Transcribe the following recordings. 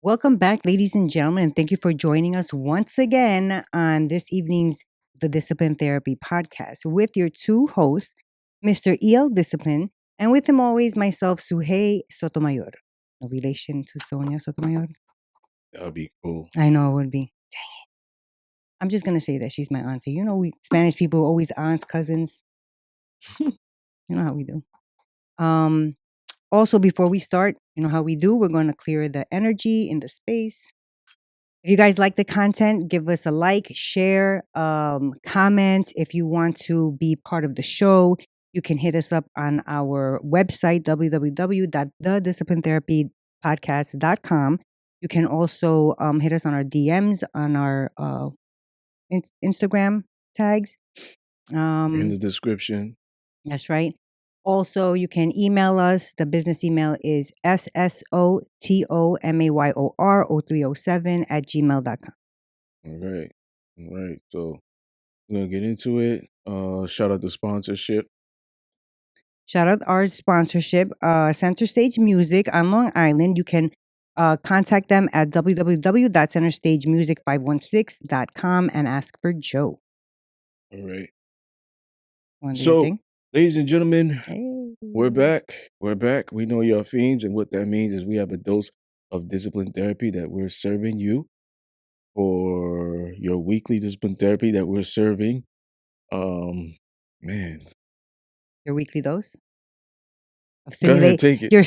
Welcome back, ladies and gentlemen, and thank you for joining us once again on this evening's The Discipline Therapy podcast with your two hosts, Mr. E.L. Discipline, and with him always, myself, Suhey Sotomayor. No relation to Sonia Sotomayor? That would be cool. I know it would be. Dang it. I'm just going to say that she's my auntie. You know, we Spanish people always aunts, cousins. You know how we do. Also, before we start, you know how we do, we're going to clear the energy in the space. If you guys like the content, give us a like, share, comment. If you want to be part of the show, you can hit us up on our website, www.thedisciplinetherapypodcast.com. You can also hit us on our DMs, on our Instagram tags. In the description. That's right. Also, you can email us. The business email is ssotomayor0307@gmail.com. All right. All right. So we're going to get into it. Shout out the sponsorship. Shout out our sponsorship, Center Stage Music on Long Island. You can contact them at www.centerstagemusic516.com and ask for Joe. All right. Wanna do your So, thing? ladies and gentlemen, Hey. we're back. We're back. We know you're fiends. And what that means is we have a dose of discipline therapy that we're serving you for your weekly discipline therapy that we're serving. Man, Your weekly dose of go ahead, stimulate. take it. We're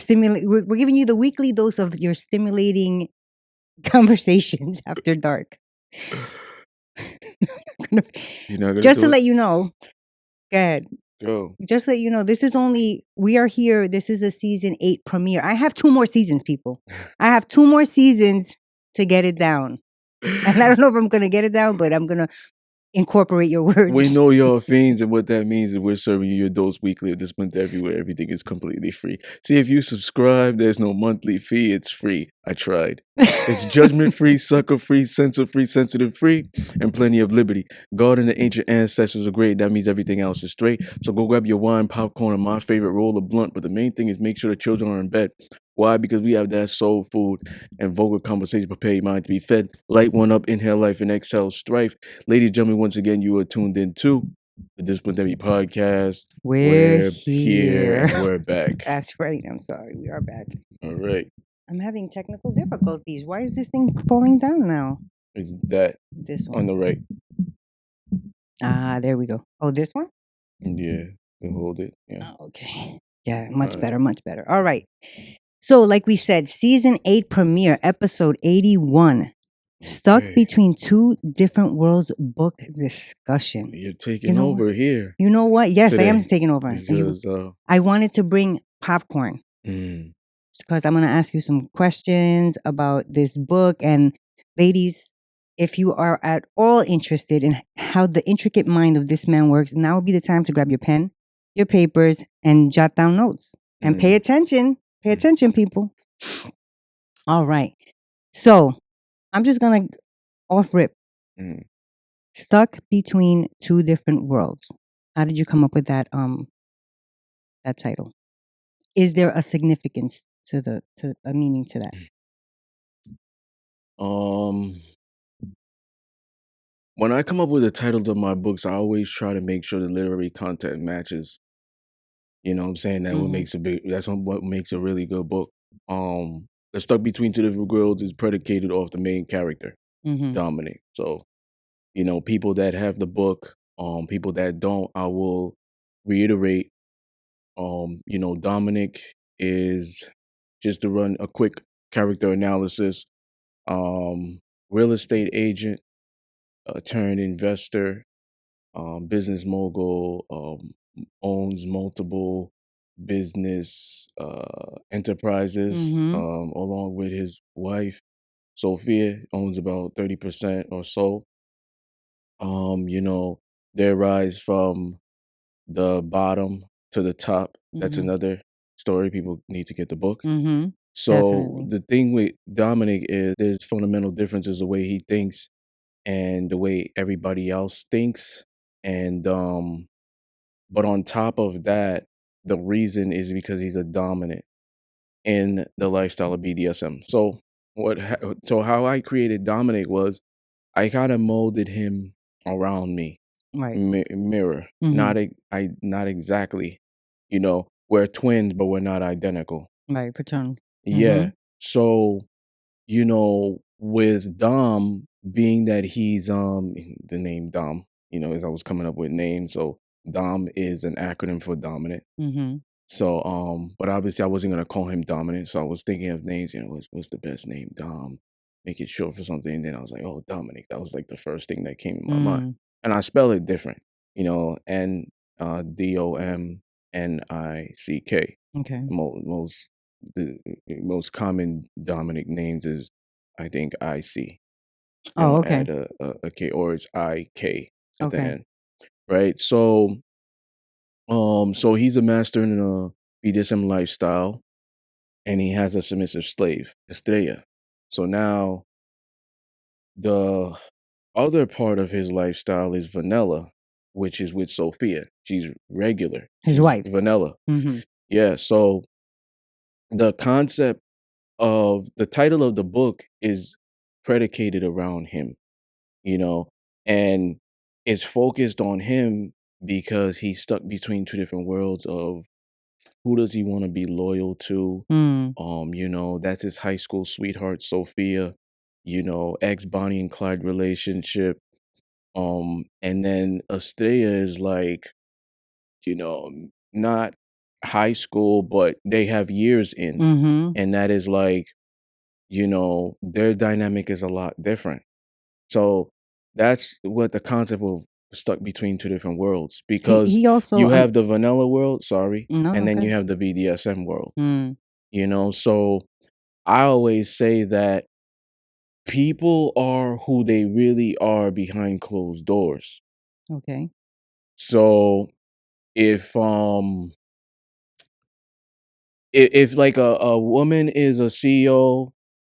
giving you the weekly dose of your stimulating conversations after dark. You're not gonna Just do to it? let you know, go ahead. Go. Just to let you know, we are here. This is a season 8 premiere. I have 2 more seasons, people. I have 2 more seasons to get it down. And I don't know if I'm going to get it down, but I'm going to incorporate your words. We know y'all fiends, and what that means is we're serving you your dose weekly of discipline therapy where everything is completely free. See, if you subscribe, there's no monthly fee. It's free. I tried. It's judgment-free, sucker-free, censor-free, sensitive-free, and plenty of liberty. God and the ancient ancestors are great. That means everything else is straight. So go grab your wine, popcorn, and my favorite roll of blunt. But the main thing is make sure the children are in bed. Why? Because we have that soul food and vulgar conversation. Prepare your mind to be fed. Light one up, inhale life, and exhale strife. Ladies and gentlemen, once again, you are tuned in to the Discipline Therapy Podcast. We're here. And we're back. That's right. I'm sorry. We are back. All right. I'm having technical difficulties. Why is this thing falling down now? It's that This on one. the right. Ah, there we go. Oh, this one? Yeah. You hold it. Yeah. Oh, okay. Yeah, much Alright. better, much better. All right. So, like we said, season 8 premiere, episode 81. Stuck Okay. between two different worlds book discussion. You're taking You know over here. You know what? Yes, I am Today, taking over. because I wanted to bring popcorn because I'm going to ask you some questions about this book. And ladies, if you are at all interested in how the intricate mind of this man works, now would be the time to grab your pen, your papers, and jot down notes. And pay attention. Pay attention, people. All right. So I'm just going to off rip. Stuck between two different worlds. How did you come up with that title? Is there a significance to a meaning to that? When I come up with the titles of my books, I always try to make sure the literary content matches. You know what I'm saying? That's what makes a really good book. The Stuck Between Two Different Worlds is predicated off the main character, Dominic. So, people that have the book, people that don't, I will reiterate. Dominic is, just to run a quick character analysis, real estate agent, turned investor, business mogul, owns multiple business enterprises, along with his wife, Sophia, owns about 30% or so. Their rise from the bottom to the top, that's another story. People need to get the book. So Definitely. the thing with Dominic is there's fundamental differences the way he thinks and the way everybody else thinks. And but on top of that, the reason is because he's a dominant in the lifestyle of BDSM. So so how I created Dominic was I kind of molded him around me, Right. mirror. Mhm. Not exactly, we're twins, but we're not identical. Right, fraternal. Yeah. Mhm. So, with Dom being that he's the name Dom, as I was coming up with names, so Dom is an acronym for dominant. Mhm. So, but obviously I wasn't gonna call him dominant, so I was thinking of names, what's the best name? Dom, make it short for something. And then I was like, oh, Dominic. That was like the first thing that came to my mind. Mm. And I spell it different, N Dominick. Okay. The most common Dominic names is, I think, IC. They Oh, don't okay. add a K, or it's IK at the Okay. end, right? So he's a master in a BDSM lifestyle, and he has a submissive slave, Estrella. So now the other part of his lifestyle is vanilla, which is with Sophia. She's regular. His She's wife. vanilla. Mhm. Yeah. So the concept of the title of the book is predicated around him, you know, and it's focused on him because he's stuck between two different worlds of who does he want to be loyal to. Mm. That's his high school sweetheart, Sophia, ex Bonnie and Clyde relationship. And then Estrella is like, not high school, but they have years in. Mhm. And that is like, their dynamic is a lot different. So that's what the concept of stuck between two different worlds, because He also you have the vanilla world, sorry, no, and then okay. you have the BDSM world, Mm. So I always say that people are who they really are behind closed doors. Okay. So if like a woman is a CEO,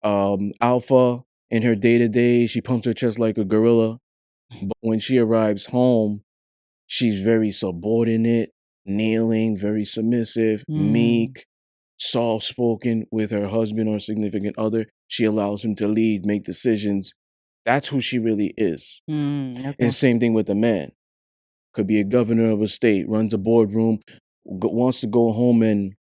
alpha in her day-to-day, she pumps her chest like a gorilla, but when she arrives home, she's very subordinate, kneeling, very submissive, Mm. meek, soft-spoken with her husband or significant other. She allows him to lead, make decisions. That's who she really is. Mm. And Okay. same thing with the man. Could be a governor of a state, runs a boardroom, wants to go home and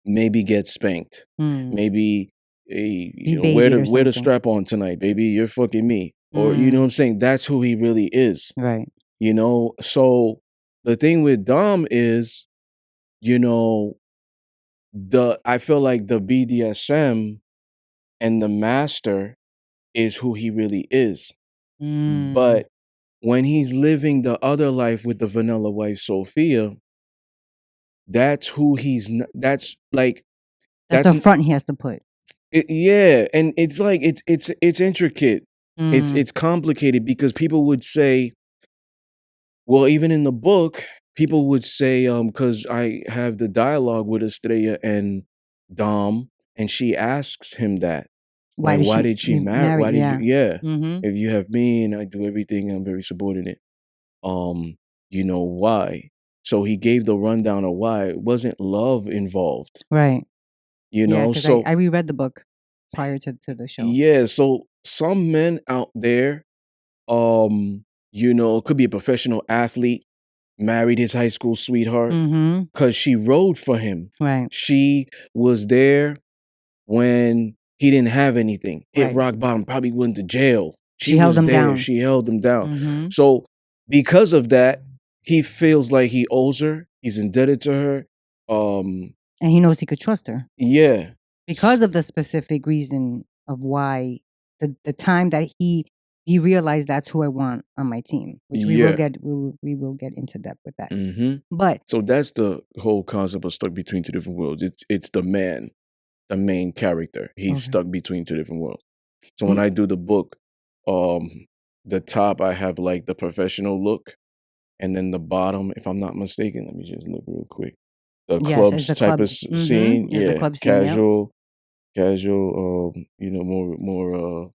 maybe get spanked. Mm. Maybe, Be wear babied the or wear the something. strap on tonight, baby. You're fucking me. Or you know what Mm. I'm saying? That's who he really is. Right. So the thing with Dom is, you know, I feel like the BDSM and the master is who he really is. Mm. But when he's living the other life with the vanilla wife Sophia, that's who that's like That's that's the front he has to put. yeah, and it's like it's intricate. It's Mm. it's complicated because people would say, well, even in the book, people would say, because I have the dialogue with Estrella and Dom, and she asks him that, Why like, did why she did she marry? marry? Why did you? Yeah. Yeah, Mhm. if you have me and I do everything, I'm very subordinate. Why? So he gave the rundown of why. It wasn't love involved, Right. Yeah, cuz I So reread the book prior to the show. yeah, so some men out there, could be a professional athlete, married his high school sweetheart Mhm. because she rode for him. Right. She was there when he didn't have anything, hit Right. rock bottom, probably went to jail. She She held was him there. down. She held him down. Mhm. So because of that, he feels like he owes her. He's indebted to her. And he knows he could trust her Yeah. because of the specific reason of why the time that he realized that's who I want on my team, which Yeah. we will get into depth with that. Mm-hmm. But So that's the whole concept of stuck between two different worlds. It's the man, the main character. He's okay. stuck between two different worlds. So when Mm, I do the book, um, the top I have like the professional look, and then the bottom, if I'm not mistaken, let me just look real quick. The yes, it's clubs the type club. of scene, It's the yeah, club scene. Yep. casual, more,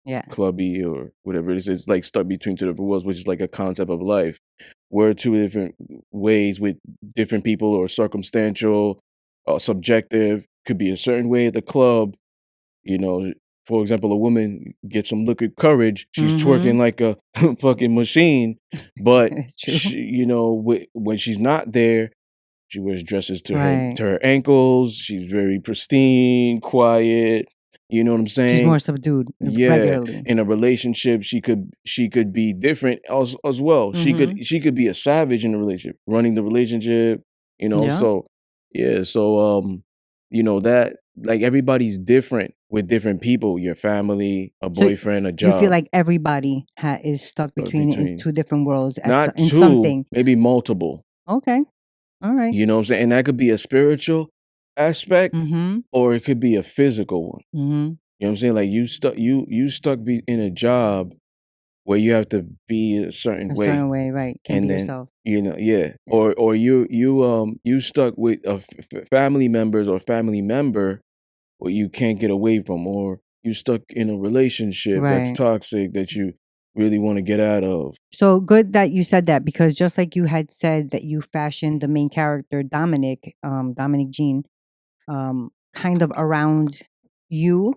Yeah. clubby or whatever it is. It's like stuck between two different worlds, which is like a concept of life. We're two different ways with different people, or circumstantial, subjective. Could be a certain way at the club, You know, for example, a woman gets some liquid courage. She's Mm-hmm. twerking like a fucking machine, but It's true. when she's not there, she wears dresses Right. to her ankles. She's very pristine, quiet. You know what I'm She's saying? more subdued Yeah. regularly. In a relationship, she could be different as well. Mm-hmm. She could be a savage in a relationship, running the relationship. Yeah. So yeah. So that like everybody's different with different people. Your family, a So boyfriend, a you feel job. like everybody is stuck between in Between two different worlds not in two, something. maybe multiple. Okay. All right. You know what I'm saying? And that could be a spiritual aspect Mm-hmm. or it could be a physical one. Mm-hmm. You know what I'm saying? Like you stuck in a job where you have to be a certain A certain way, way, right? Can't be and then yourself. yeah, Yeah. or you stuck with a family members or family member where you can't get away from, or you stuck in a relationship that's Right. toxic that you really want to get out of. So good that you said that, because just like you had said that you fashioned the main character Dominic, Dominic Jean, kind of around you,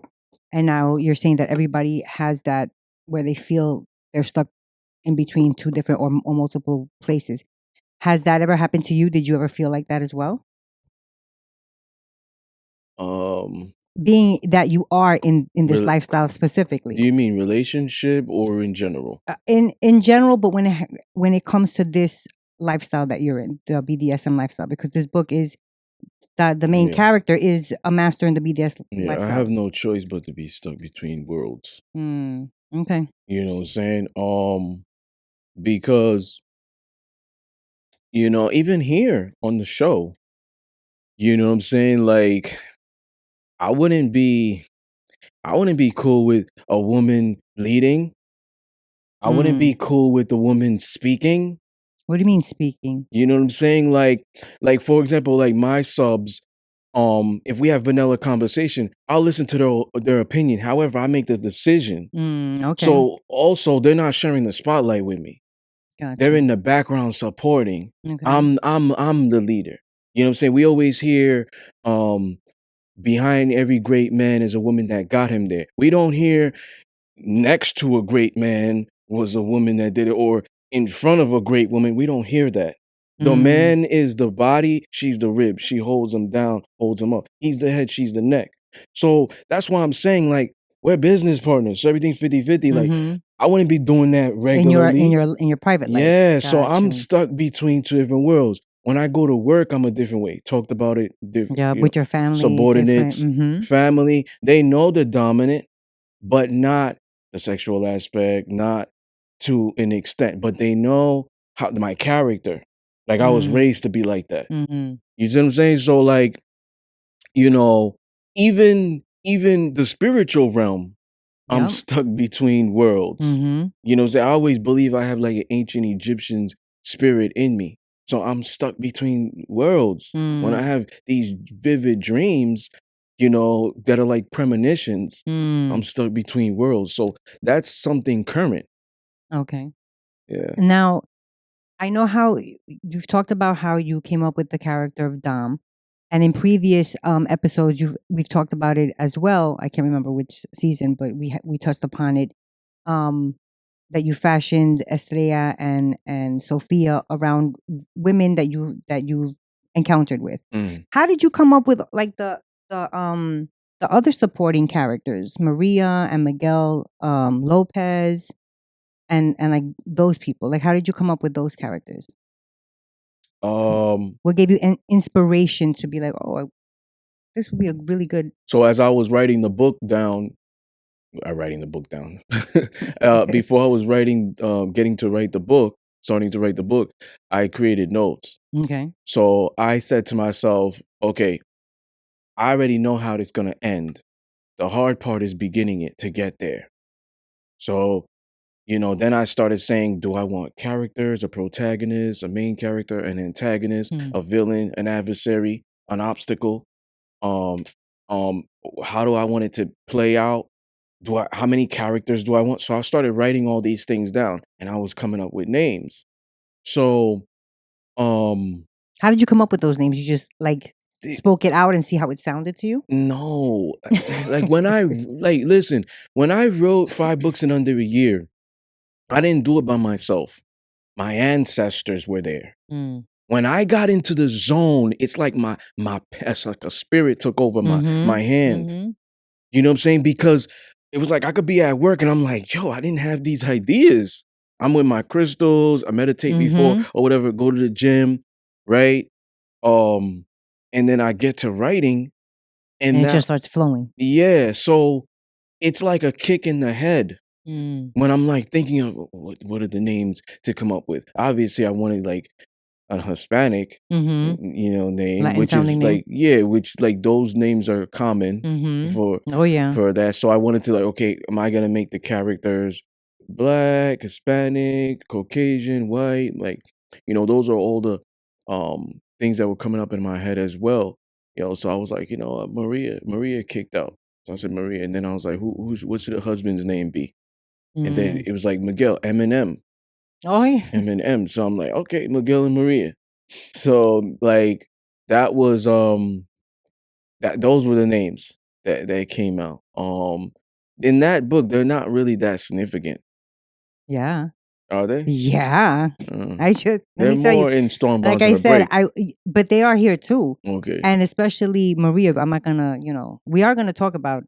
and now you're saying that everybody has that where they feel they're stuck in between two different or multiple places. Has that ever happened to you? Did you ever feel like that as well? Um, Being that you are in this rel- lifestyle do specifically, you mean relationship or in general? in general, but when it comes to this lifestyle that you're in, the BDSM lifestyle, because this book is that the main Yeah, character is a master in the BDS yeah. I lifestyle. have no choice but to be stuck between worlds. Okay. You know what I'm saying? Because even here on the show, you know what I'm saying? Like, I wouldn't be I wouldn't be cool with a woman leading. I wouldn't be Mm. cool with the woman speaking. What do you mean speaking? You know what I'm saying? Like for example, like my subs, if we have vanilla conversation, I'll listen to their opinion. However, I make the decision. Okay. So also they're not sharing the spotlight with me. They're Gotcha. in the background supporting. Okay. I'm the leader. You know what I'm saying? We always hear um behind every great man is a woman that got him there. We don't hear next to a great man was a woman that did it, or in front of a great woman. We don't hear that. The Mm. man is the body, she's the rib. She holds him down, holds him up. He's the head, she's the neck. So that's why I'm saying, like, we're business partners. So everything's 50-50. Like, Mm-hmm. I wouldn't be doing that In your regularly. private life. Yeah, so Got I'm you. stuck between two different worlds. When I go to work, I'm a different way. Talked about it, Yeah, with your family, different. subordinates, Mm-hmm. family. They know the dominant, but not the sexual aspect, not to an extent, but they know how my character. Like I was Mm. raised to be like that. Mm-hmm. You see what I'm saying? So like, you know, even the spiritual realm, I'm Yep. stuck between worlds. Mm-hmm. You know what I'm saying? I always believe I have like an ancient Egyptian spirit in me. So I'm stuck between worlds. When I Mm. have these vivid dreams, that are like premonitions, I'm Mm. stuck between worlds. So that's something current. Okay. Yeah. Now, I know how you've talked about how you came up with the character of Dom, and in previous episodes, we've talked about it as well. I can't remember which season, but we touched upon it. Um, that you fashioned Estrella and Sophia around women that you encountered with. Mm. How did you come up with like the other supporting characters, Maria and Miguel Lopez, and like those people? Like, how did you come up with those characters? What gave you an inspiration to be like, oh, this would be a really good? So as I was writing the book down, writing the book down. Before I was getting to write the book, starting to write the book, I created notes. Okay. So I said to myself, okay, I already know how it's going to end. The hard part is beginning it to get there. So, then I started saying, do I want characters, a protagonist, a main character, an antagonist, Hmm. a villain, an adversary, an obstacle? Um, how do I want it to play out? How many characters do I want? So I started writing all these things down and I was coming up with names. So, um, How did you come up with those names? You just like spoke it out and see how it sounded to you? No. Like when I listen, when I wrote 5 books in under a year, I didn't do it by myself. My ancestors were there. Mm. When I got into the zone, it's like it's like a spirit took over my hand. Mm-hmm. You know what I'm saying? Because it was like I could be at work and I'm like, yo, I didn't have these ideas. I'm with my crystals, I meditate before or whatever, go to the gym, right? And then I get to writing And and it just that starts flowing. yeah, so it's like a kick in the head Mm. when I'm like thinking of what are the names to come up with. Obviously, I wanted like a Hispanic, name, Latin which is sounding name. like which like those names are common for Oh yeah. for that. So I wanted to like, okay, am I gonna make the characters black, Hispanic, Caucasian, white? Like, those are all the things that were coming up in my head as well. So I was like, Maria kicked out. So I said Maria, and then I was like, what should the husband's name be? And then it was like Miguel, Eminem. Oh yeah. Eminem. So I'm like, okay, Miguel and Maria. So like that was those were the names that came out. In that book, they're not really that significant, Yeah. are they? Yeah. I just let They're me tell you, more in like Stormbound I to the said, Break. but they are here too. Okay. And especially Maria, I'm not gonna, we are gonna talk about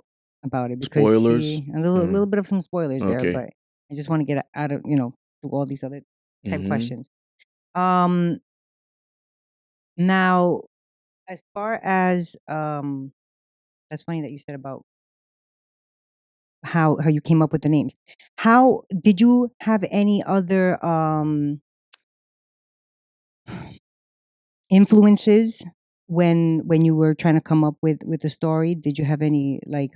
it because Spoilers? a little bit of some spoilers there, Okay. but I just want to get out of, through all these other type Mhm. questions. Now, as far as that's funny that you said about how you came up with the names. How did you have any other influences when you were trying to come up with the story? Did you have any like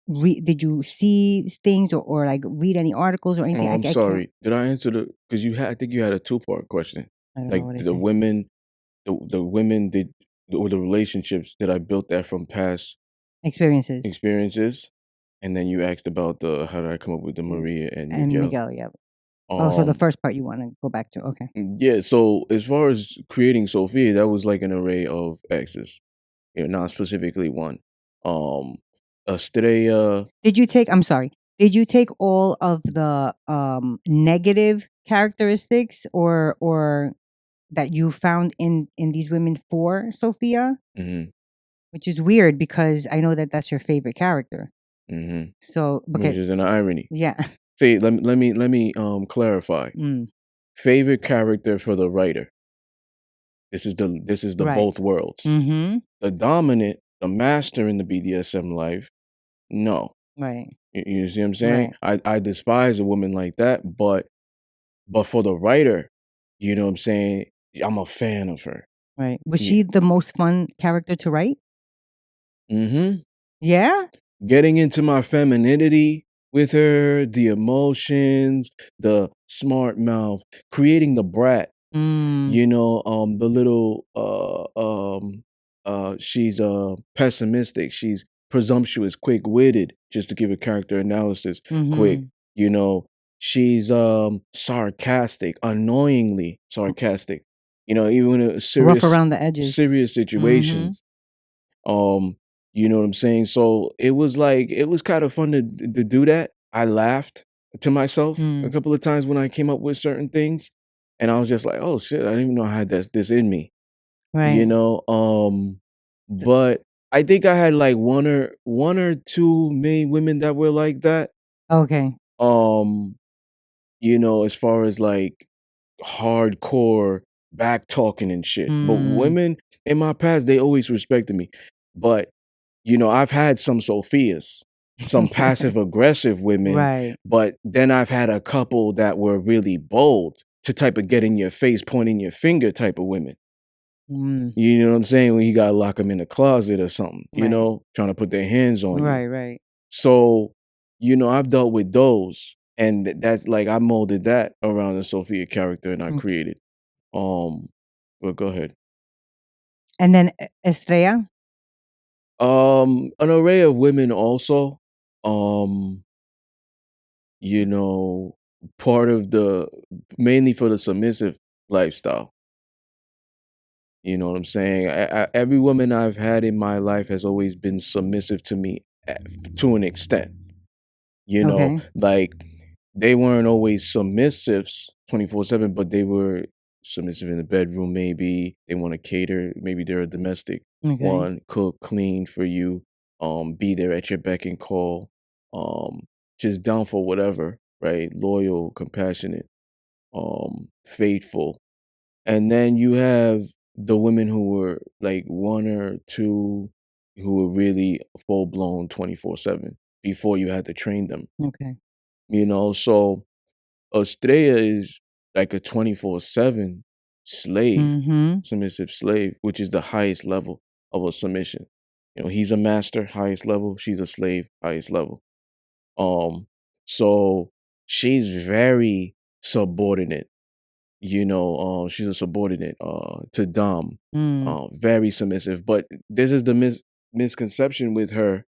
did you see things or like read any articles or anything? Oh, I'm I can't. sorry. Did I answer because I think you had a two-part question. I don't know Like what I the say. women, the women or the relationships that I built that from past Experiences experiences, and then you asked about how did I come up with the Maria and and Miguel. Miguel. Yeah. Oh, so the first part you want to go back to? Okay. Yeah. So as far as creating Sophia, that was like an array of exes, not specifically one. Estrella. Did you take? I'm sorry. Did you take all of the negative characteristics or that you found in these women for Sophia? Mm-hmm. Which is weird because I know that that's your favorite character. Mm-hmm. So, Which is an irony. yeah. Let me clarify. Favorite character for the writer. This is the Right. both worlds. Mm-hmm. The dominant, the master in the BDSM life. No. Right. You see what I'm saying? I despise a woman like that, but for the writer, you know what I'm saying? I'm a fan of her. Right. Was Yeah. she the most fun character to write? Mm-hmm. Yeah. Getting into my femininity with her, the emotions, the smart mouth, creating the brat. The little she's pessimistic, she's presumptuous, quick-witted, just to give a character analysis quick. You know, she's sarcastic, annoyingly sarcastic. Even in Rough around the edges. serious situations. You know what I'm saying? So it was kind of fun to do that. I laughed to myself a couple of times when I came up with certain things. And I was just like, oh shit, I didn't even know I had this in me. Right. But I think I had like one or two main women that were like that. Okay. As far as like hardcore back talking and shit. But women in my past, they always respected me. But I've had some Sophias, some passive aggressive women, Right. but then I've had a couple that were really bold to type of get in your face, pointing your finger type of women. You know what I'm saying? When you gotta lock them in the closet or something, Right. trying to put their hands on you. Right. So, I've dealt with those, and that's like I molded that around the Sophia character, and I created. But go ahead. And then Estrella? An array of women also. Um, part of mainly for the submissive lifestyle. You know what I'm saying? Every woman I've had in my life has always been submissive to me to an extent. You know, Okay. like they weren't always submissives 24/7, but they were submissive in the bedroom. Maybe they want to cater. Maybe they're a domestic Okay. one, cook, clean for you. Be there at your beck and call. Just down for whatever, right? Loyal, compassionate, faithful. And then you have the women who were like one or two who were really full blown 24/7 before you had to train them. Okay. You know, so Estrella is like a 24/7 slave, Mm-hmm. submissive slave, which is the highest level of a submission. You know, he's a master, highest level. She's a slave, highest level. So she's very subordinate. You know, she's a subordinate to Dom, Mm. very submissive. But this is the misconception with her.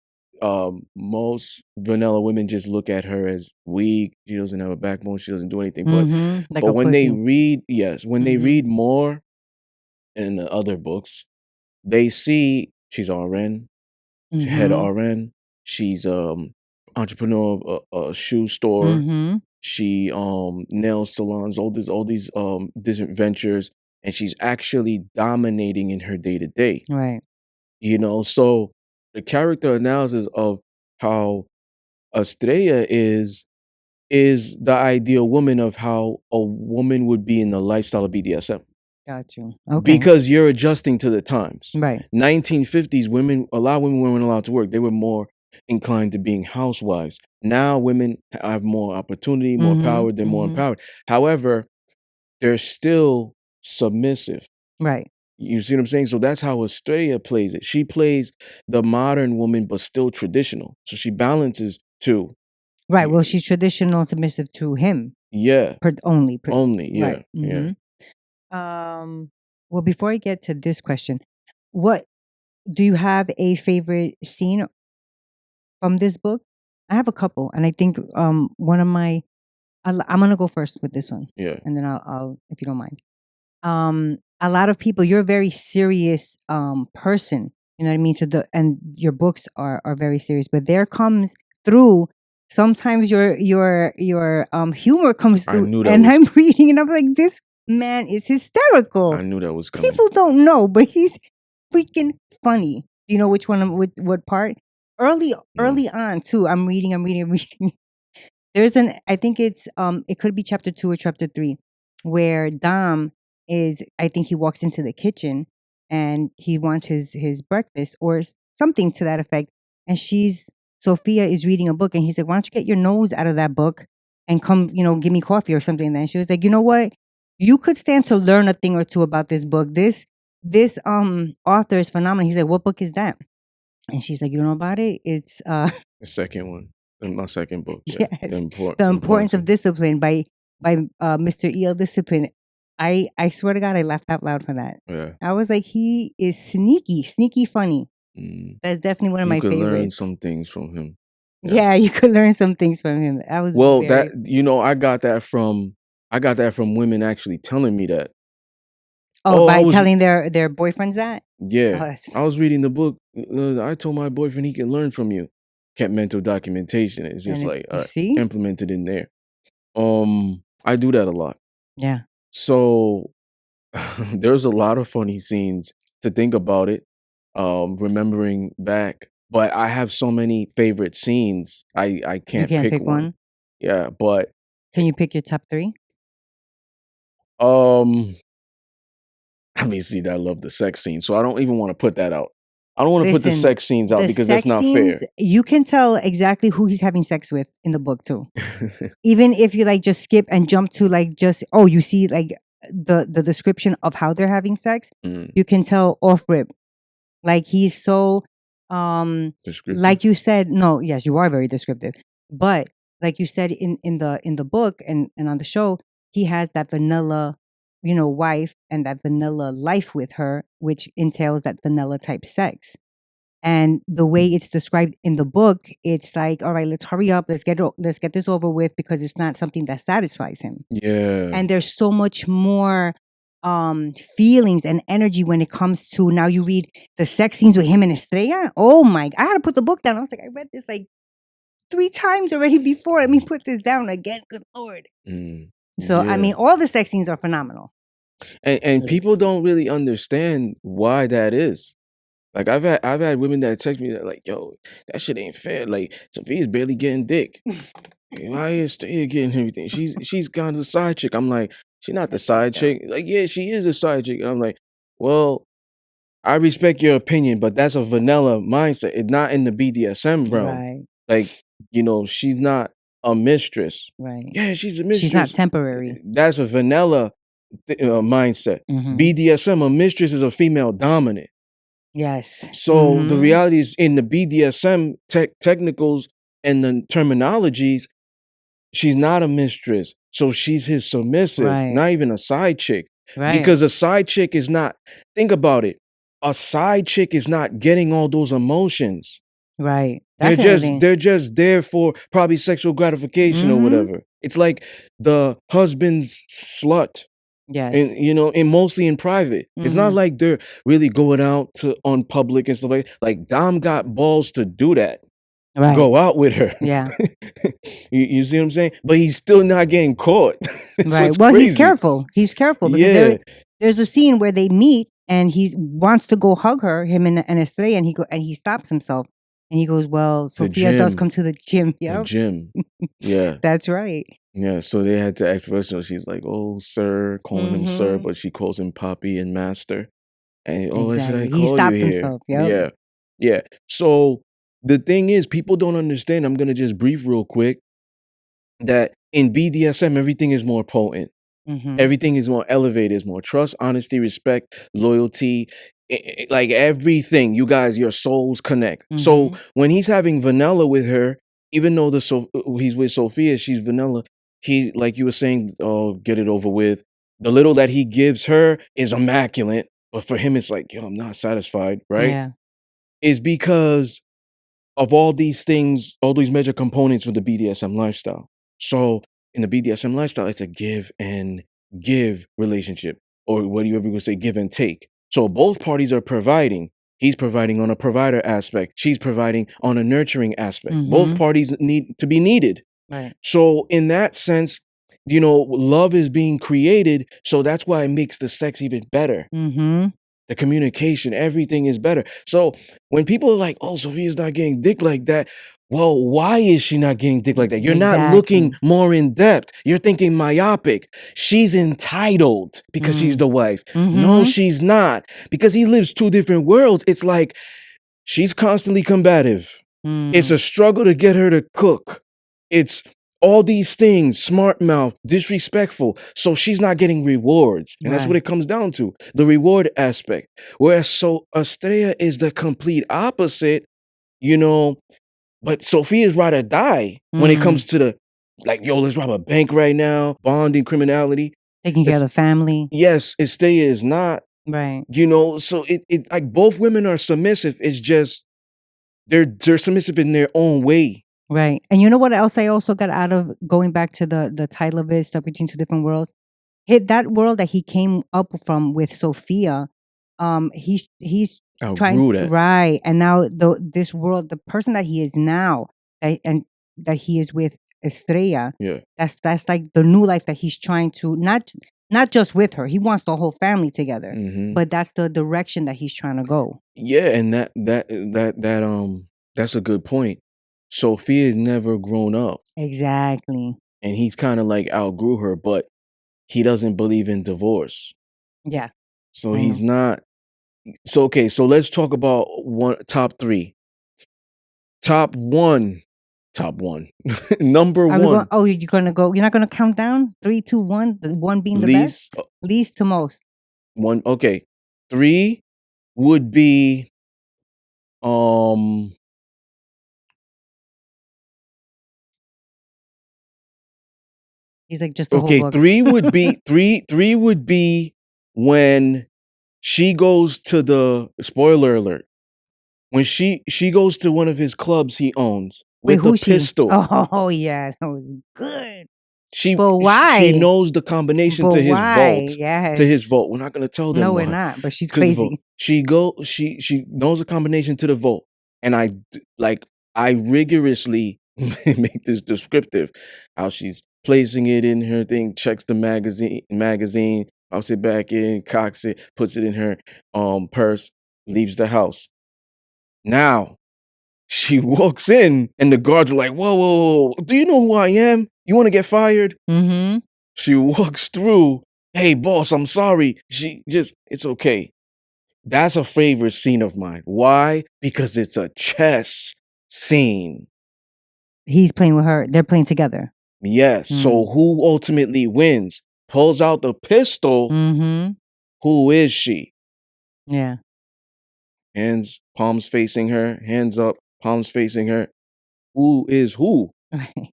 Most vanilla women just look at her as weak. She doesn't have a backbone. She doesn't do anything. Mm-hmm. Like But a when they pussy. read, yes, when they Mm-hmm. read more in the other books, they see she's RN, she's head Mm-hmm. RN. She's entrepreneur of a shoe store. Mm-hmm. She nail salons, all these different ventures, and she's actually dominating in her day to day. Right. You know, so the character analysis of how Estrella is the ideal woman of how a woman would be in the lifestyle of BDSM. Got you. Okay. Because you're adjusting to the times. Right. 1950s women, a lot of women weren't allowed to work. They were more inclined to being housewives. Now women have more opportunity, more Mm-hmm. power, they're more Mm-hmm. empowered. However, they're still submissive. Right. You see what I'm saying? So that's how Estrella plays it. She plays the modern woman, but still traditional. So she balances two. Right. Well, she's traditional, submissive to him. Yeah. Only. Only. Yeah. Right. Yeah. Well, before I get to this question, what do you have a favorite scene from this book? I have a couple, and I think one of my I'm gonna go first with this one, Yeah. and then I'll if you don't mind. A lot of people, you're a very serious person, you know what I mean. So and your books are very serious, but there comes through sometimes your humor comes I through, knew that and was I'm reading, and I'm like, this man is hysterical. I knew that was coming. People don't know, but he's freaking funny. Do you know which one? What part? Early on too. I'm reading. There's I think it could be chapter 2 or chapter 3, where Dom is, I think he walks into the kitchen and he wants his breakfast or something to that effect. And Sophia is reading a book, and he's like, why don't you get your nose out of that book and come, give me coffee or something. And then she was like, you know what? You could stand to learn a thing or two about this book. This author is phenomenal. He's like, what book is that? And she's like, you don't know about it? It's the second one. In my second book. Yeah. Yes. The The Importance of Discipline by Mr. E.L. Discipline. I swear to God, I laughed out loud for that. Yeah. I was like, he is sneaky funny. That's definitely one of my favorites. You could learn some things from him. Yeah, you could learn some things from him. I was I got that from women actually telling me that. By telling their boyfriends that? Yeah. I was reading the book. I told my boyfriend he can learn from you. Kept mental documentation. It's just implemented in there. I do that a lot. Yeah. So there's a lot of funny scenes to think about it. Remembering back, but I have so many favorite scenes. I can't pick one. Yeah, but can you pick your top 3? Obviously, I love the sex scene, so I don't even want to put that out. I don't want to put the sex scenes out because that's not fair. You can tell exactly who he's having sex with in the book too. Even if you just skip and jump to you see the description of how they're having sex, you can tell off rip. Like he's so descriptive. Like you said, no, yes, you are very descriptive. But like you said in the book and on the show, he has that vanilla wife and that vanilla life with her, which entails that vanilla type sex. And the way it's described in the book, it's like, all right, let's hurry up. Let's get this over with because it's not something that satisfies him. Yeah. And there's so much more feelings and energy when it comes to, now you read the sex scenes with him and Estrella. Oh my, I had to put the book down. I was like, I read this like 3 times already before. Let me put this down again. Good Lord. So, I mean, all the sex scenes are phenomenal. And people don't really understand why that is. Like I've had women that text me that like, yo, that shit ain't fair. Like Sophia's barely getting dick. Why is Estrella getting everything? She's kind of the side chick. I'm like, she's not the side chick. Like, yeah, she is a side chick. And I'm like, well, I respect your opinion, but that's a vanilla mindset. It's not in the BDSM realm. Right. Like, you know, she's not a mistress. Right. Yeah, she's a mistress. She's not temporary. That's a vanilla mindset. BDSM, a mistress is a female dominant. Yes. So the reality is in the BDSM technicals and the terminologies, she's not a mistress. So she's his submissive, not even a side chick. Right. Because a side chick is not, think about it. A side chick is not getting all those emotions. Right. They're just there for probably sexual gratification or whatever. It's like the husband's slut. Yes. And you know, and mostly in private. It's not like they're really going out to on public and stuff like Dom got balls to do that. Right. Go out with her. Yeah. you see what I'm saying? But he's still not getting caught. Right. Well, crazy. He's careful. He's careful because there's a scene where they meet and he wants to go hug her, him and Estrella, and he stops himself. And he goes, well, Sophia does come to the gym. Yeah. The gym. Yeah. That's right. Yeah. So they had to act professional. She's like, oh, sir, calling him sir, but she calls him Poppy and master. And what should I call he stopped you himself. Here? Yeah. Yeah. So the thing is, people don't understand. I'm going to just brief real quick that in BDSM, everything is more potent. Everything is more elevated. It's more trust, honesty, respect, loyalty. Like everything, you guys, your souls connect. So when he's having vanilla with her, even though he's with Sophia, she's vanilla. He, like you were saying, oh, get it over with. The little that he gives her is immaculate, but for him, it's like, yo, I'm not satisfied, right? Yeah. It's because of all these things, all these major components of the BDSM lifestyle. So in the BDSM lifestyle, it's a give and give relationship, or what do you ever would say, give and take. So both parties are providing. He's providing on a provider aspect. She's providing on a nurturing aspect. Both parties need to be needed. Right. So in that sense, you know, love is being created. So that's why it makes the sex even better. The communication, everything is better. So when people are like, oh, Sophia's not getting dick like that. Well, why is she not getting dick like that? You're not looking more in depth. You're thinking myopic. She's entitled because she's the wife. No, she's not. Because he lives 2 different worlds. It's like she's constantly combative. It's a struggle to get her to cook. It's all these things, smart mouth, disrespectful. So she's not getting rewards. And that's what it comes down to, the reward aspect. Whereas Estrella is the complete opposite, you know. But Sophia's ride or die when it comes to the, like, yo, let's rob a bank right now, bonding, criminality. Taking care of the family. Yes, Estrella is not. Right. You know, so it like both women are submissive. It's just, they're submissive in their own way. Right. And you know what else I also got out of going back to the title of it, Stuck Between Two Different Worlds? That world that he came up from with Sophia, he's outgrew that. Right. And now this world, the person that he is now, that he is with Estrella, that's like the new life that he's trying to, not just with her. He wants the whole family together. But that's the direction that he's trying to go. Yeah, and that's a good point. Sophia's never grown up. Exactly. And he's kind of like outgrew her, but he doesn't believe in divorce. Yeah. So he's not. So, okay, so let's talk about top 3. Top one. Number 1. You're not gonna count down? 3, 2, 1. The 1 being the best? Least to most. 1. Okay. 3 would be he's like just the whole book. 3 would be 3 would be when she goes to the, spoiler alert, when she goes to one of his clubs he owns with the pistol. Oh yeah, that was good. But why? She knows the combination But to his why? vault. Yes. To his vault. We're not gonna tell them No, why. we're not. But she's To the vault. crazy. She knows the combination to the vault, and I rigorously make this descriptive. How she's placing it in her thing, checks the magazine, pops it back in, cocks it, puts it in her purse, leaves the house. Now she walks in, and the guards are like, "Whoa, whoa, whoa! Do you know who I am? You want to get fired?" Mm-hmm. She walks through. Hey, boss, I'm sorry. It's okay. That's a favorite scene of mine. Why? Because it's a chess scene. He's playing with her. They're playing together. Yes. So who ultimately wins? Pulls out the pistol. Mm-hmm. Who is she? Yeah. Hands, palms facing her. Hands up, palms facing her. Who is who? Right.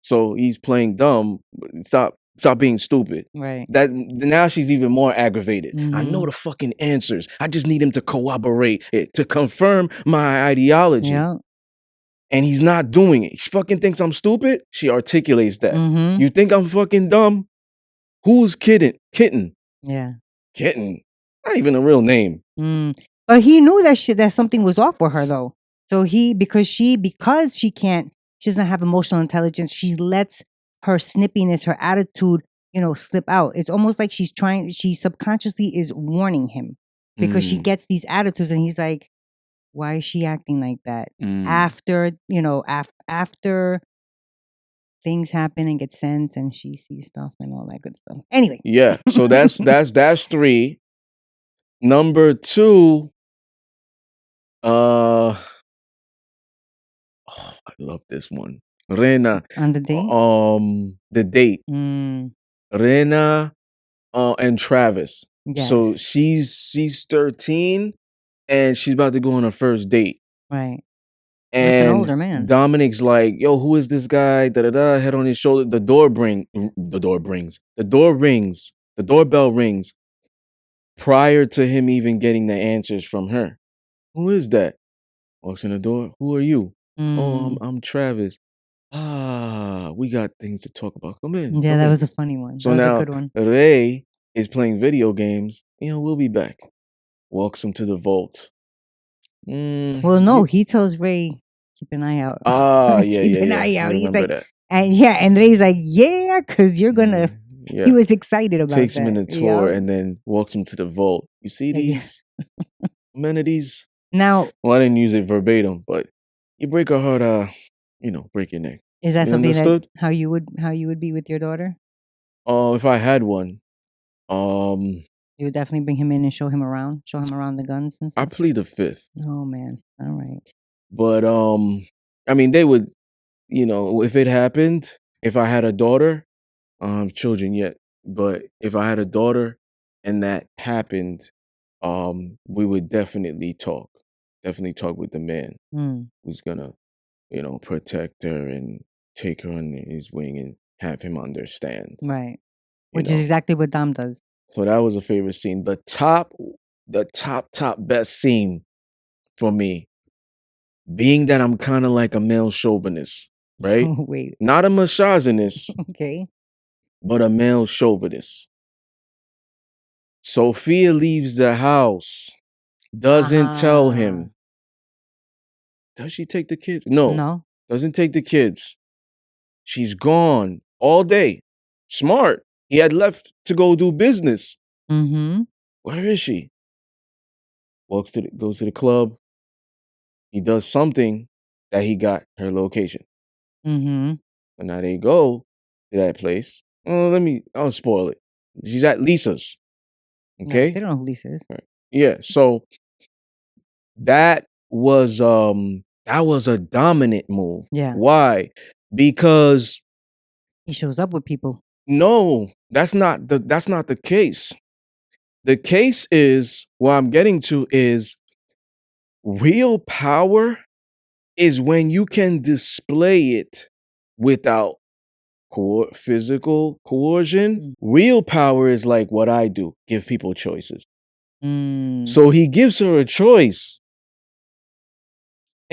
So he's playing dumb. Stop being stupid. Right. That now she's even more aggravated. I know Mhm. the fucking answers. I just need him to corroborate it, to confirm my ideology. Yeah. And he's not doing it. He fucking thinks I'm stupid. She articulates that. Mhm. You think I'm fucking dumb? Who's Kitten? Yeah. Kitten. Not even a real name. But he knew that something was off for her though. So because she doesn't have emotional intelligence, she lets her snippiness, her attitude, slip out. It's almost like she subconsciously is warning him because she gets these attitudes and he's like, why is she acting like that? After, after things happen and get sent and she sees stuff and all that good stuff. Anyway. Yeah. So that's 3. Number 2, I love this one. Rena. On the date? The date. Rena and Travis. Yes. So she's 13 and she's about to go on her first date. Right. And with an older man. Dominic's like, yo, who is this guy? Da-da-da, head on his shoulder. The doorbell rings prior to him even getting the answers from her. Who is that? Walks in the door. Who are you? Oh, I'm Travis. We got things to talk about. Come in. Yeah, come that in. was a funny one. So that was now a good one. Ray is playing video games. We'll be back. Walks him to the vault. Well, no, he tells Ray, keep an eye out. Yeah, keep yeah, an yeah. eye out. I He's remember like, that. and Ray's like, yeah, because you're gonna. Yeah. He was excited about Takes that. him in a tour Yeah. and then walks him to the vault. You see these amenities? Now, well, I didn't use it verbatim, but you break a heart, break your neck. is that You something understood? that how you would be with your daughter? If I had one, You would definitely bring him in and show him around the guns and I stuff. plead the 5th. Oh man, all right. But I mean, they would, if it happened, if I had a daughter, I don't have children yet, but if I had a daughter and that happened, we would definitely talk with the man who's gonna, protect her and take her under his wing and have him understand. Right. Which is exactly what Dom does. So that was a favorite scene. The top best scene for me, being that I'm kind of like a male chauvinist, right? Oh, wait. Not a misogynist. Okay. But a male chauvinist. Sophia leaves the house. Doesn't tell him. Does she take the kids? No. Doesn't take the kids. She's gone all day. Smart. He had left to go do business. Where is she? Goes to the club. He does something that he got her location. And now they go to that place. I'll spoil it. She's at Lisa's. Okay? No, they don't know who Lisa is. Right. Yeah. So that was a dominant move. Yeah. Why? Because he shows up with people. No, that's not the case. The case is, what I'm getting to is, real power is when you can display it without physical coercion. Real power is like what I do, give people choices. So he gives her a choice.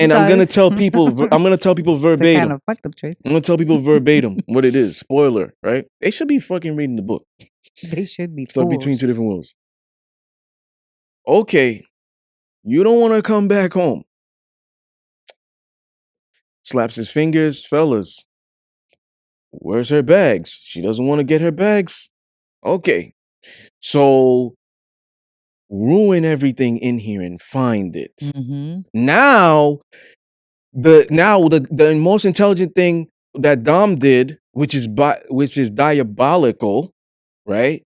And I'm gonna tell people. I'm gonna tell people It's a verbatim. kind of fucked up choice. I'm gonna tell people verbatim what it is. Spoiler, right? They should be fucking reading the book. They should be Stuck fools. between two different worlds. Okay, you don't want to come back home. Slaps his fingers, fellas. Where's her bags? She doesn't want to get her bags. Okay, so ruin everything in here and find it. Mm-hmm. Now the most intelligent thing that Dom did, which is diabolical, right?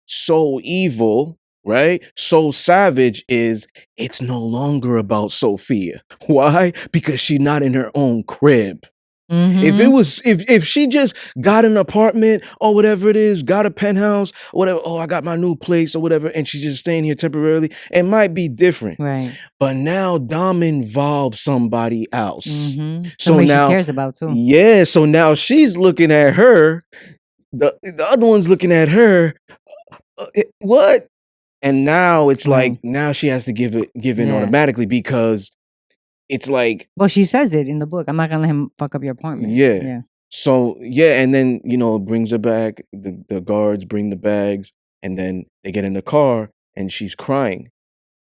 So evil, right? So savage, is it's no longer about Sophia. Why? Because she's not in her own crib. If it was, if she just got an apartment or whatever it is, got a penthouse, whatever, oh, I got my new place or whatever, and she's just staying here temporarily, it might be different. Right. But now Dom involves somebody else. Mm-hmm. So Somebody now, she cares about too. yeah. So now she's looking at her. The other one's looking at her. What? And now it's like, now she has to give in automatically, because it's like, well, she says it in the book. I'm not gonna let him fuck up your apartment. yeah. So yeah, and then brings her back. The guards bring the bags, and then they get in the car, and she's crying.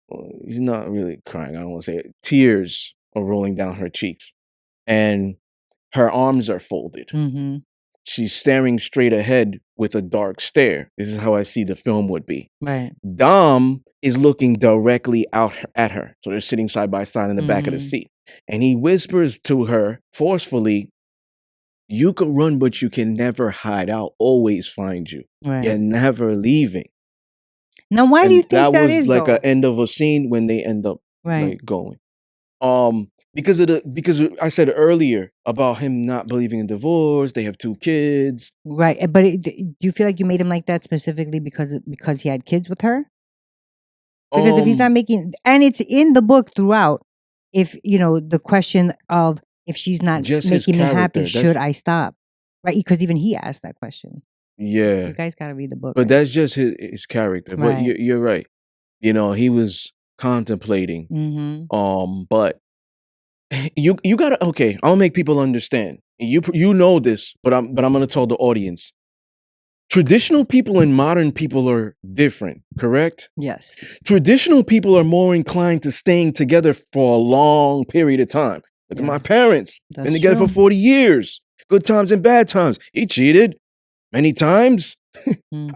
Well, she's not really crying. I don't want to say it. Tears are rolling down her cheeks, and her arms are folded. Mm-hmm. She's staring straight ahead with a dark stare. This is how I see the film would be. Right. Dom is looking directly out at her. So they're sitting side by side in the back of the seat. And he whispers to her forcefully, "You can run, but you can never hide. I'll always find you. Right. You're never leaving." Now, why do you think that was is, like though? an end of a scene when they end up like going. Because I said earlier about him not believing in divorce. They have 2 kids. Right. But do you feel like you made him like that specifically because he had kids with her? Because if he's not making, and it's in the book throughout, if the question of if she's not making me happy, should I stop? Right? Because even he asked that question. Yeah. You guys got to read the book. But that's just his character. But you're right. He was contemplating. Mm-hmm. But you gotta, okay, I'll make people understand. You know this, but I'm gonna tell the audience. Traditional people and modern people are different, correct? Yes. Traditional people are more inclined to staying together for a long period of time. Look at my parents. Been together for 40 years. Good times and bad times. He cheated many times.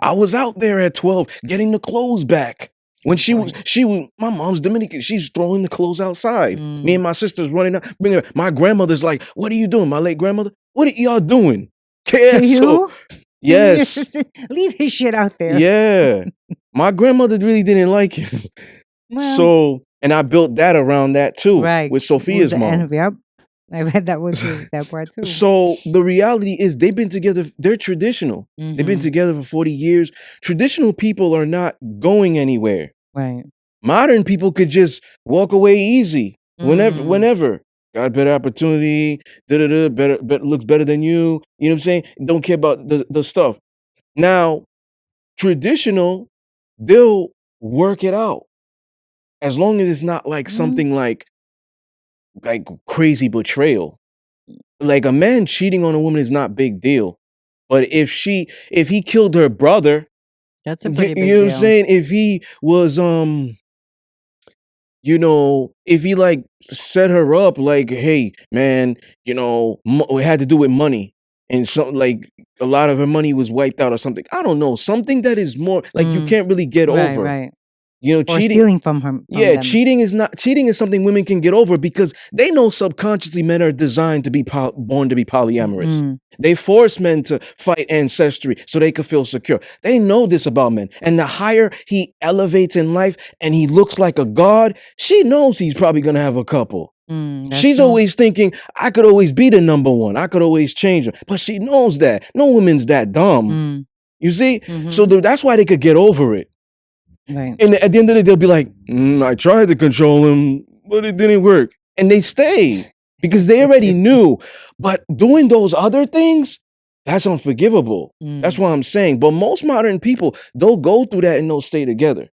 I was out there at 12 getting the clothes back. When she was, my mom's Dominican. She's throwing the clothes outside. Me and my sister's running out. My grandmother's like, "What are you doing?" My late grandmother, "What are y'all doing?" You? Yes. Leave his shit out there. Yeah. My grandmother really didn't like him. Well, So, and I built that around that too. Right. With Sophia's mom. Yep. I read that one too, that part too. So the reality is they've been together. They're traditional. They've been together for 40 years. Traditional people are not going anywhere. Right. Modern people could just walk away easy whenever. Got a better opportunity, better, looks better than you. You know what I'm saying? Don't care about the stuff. Now, traditional, they'll work it out. As long as it's not like something like crazy betrayal. Like a man cheating on a woman is not big deal. But if he killed her brother, that's a pretty big deal. You know what I'm saying? If he was if he like set her up like, "Hey man, it had to do with money, and so like a lot of her money was wiped out or something." I don't know, something that is more like you can't really get over. Right. Or cheating, stealing from her. Yeah, cheating is something women can get over because they know subconsciously men are designed to be born to be polyamorous. They force men to fight ancestry so they can feel secure. They know this about men. And the higher he elevates in life and he looks like a god, she knows he's probably going to have a couple. She's always thinking, I could always be the number one. I could always change her. But she knows that. No woman's that dumb. You see? So that's why they could get over it. Right. And at the end of the day, they'll be like, I tried to control him, but it didn't work. And they stay because they already knew. But doing those other things, that's unforgivable. That's what I'm saying. But most modern people, they'll go through that and they'll stay together.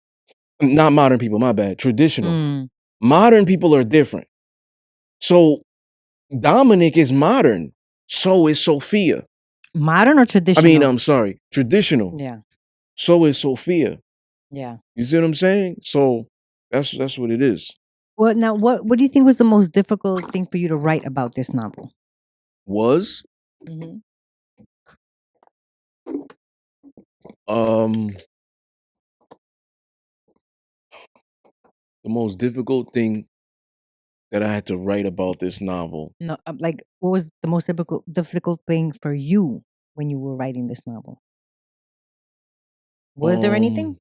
Not modern people, my bad. Traditional. Modern people are different. So Dominic is modern. So is Sophia. Modern or traditional? I mean, I'm sorry, traditional. Yeah. So is Sophia. Yeah. You see what I'm saying? So that's what it is. Well, now, what do you think was the most difficult thing for you to write about this novel? Was the most difficult thing that I had to write about this novel. No, like, what was the most difficult thing for you when you were writing this novel? Was there anything?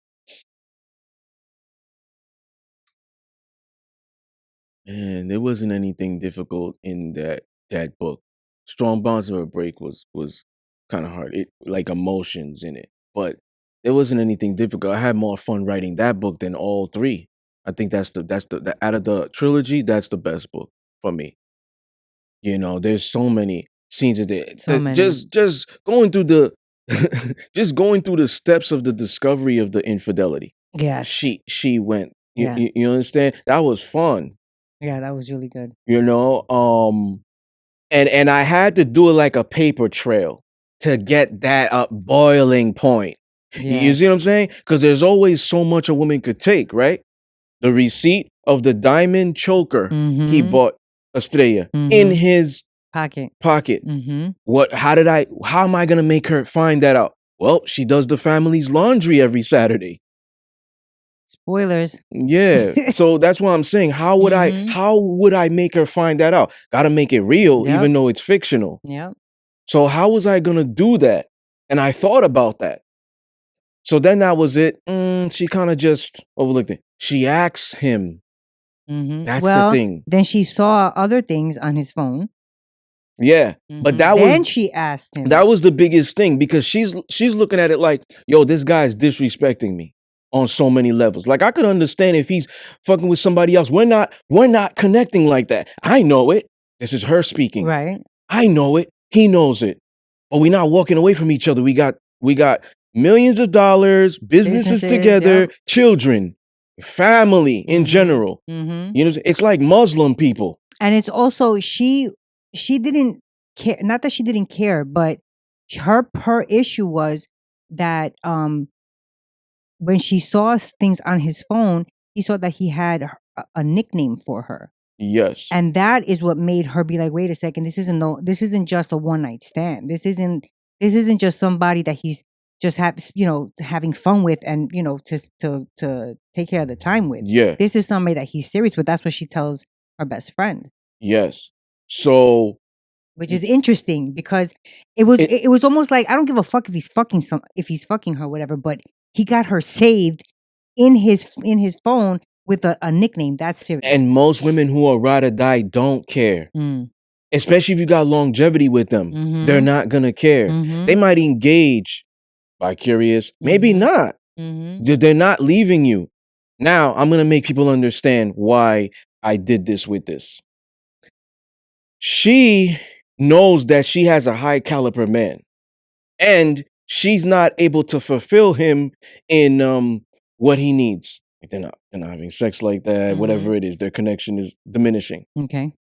And there wasn't anything difficult in that book. Strong Bonds of a Break was kind of hard. It like emotions in it, but there wasn't anything difficult. I had more fun writing that book than all three. I think that's the out of the trilogy, that's the best book for me. You know, there's so many scenes of it. So many. Just going through the just going through the steps of the discovery of the infidelity. Yes. She went. Yeah. You understand? That was fun. Yeah, that was really good. You know, and I had to do it like a paper trail to get that up boiling point. You see what I'm Yes. saying? Because there's always so much a woman could take, right? The receipt of the diamond choker he bought Estrella in his Pocket. How am I gonna make her find that out? Well, she does the family's laundry every Saturday. Spoilers. Yeah. So that's what I'm saying. How would I make her find that out? Gotta make it real, Yep. even though it's fictional. Yeah. So how was I gonna do that? And I thought about that. So then that was it. She kind of just overlooked it. She asked him. That's the thing. Then she saw other things on his phone. Yeah. But then she asked him. That was the biggest thing, because she's looking at it like, yo, this guy is disrespecting me on so many levels. Like, I could understand if he's fucking with somebody else. We're not connecting like that. I know it. This is her speaking. Right. I know it. He knows it. But we're not walking away from each other. We got millions of dollars, businesses together, yep. Children, family in general. You know, it's like Muslim people. And it's also she didn't care. Not that she didn't care, but her issue was that when she saw things on his phone, he saw that he had a nickname for her. Yes. And that is what made her be like, wait a second, this isn't just a one night stand. This isn't just somebody that he's just having fun with and, to take care of the time with. Yeah. This is somebody that he's serious with. That's what she tells her best friend. Yes. So, which is interesting, because it was almost like, I don't give a fuck if he's fucking her, whatever, but he got her saved in his phone with a nickname. That's serious. And most women who are ride or die don't care. Especially if you got longevity with them. They're not gonna care. They might engage by curious, maybe not. They're not leaving you. Now, I'm gonna make people understand why I did this with this. She knows that she has a high caliber man, and she's not able to fulfill him in what he needs. Like they're not having sex like that, whatever it is, their connection is diminishing. Okay.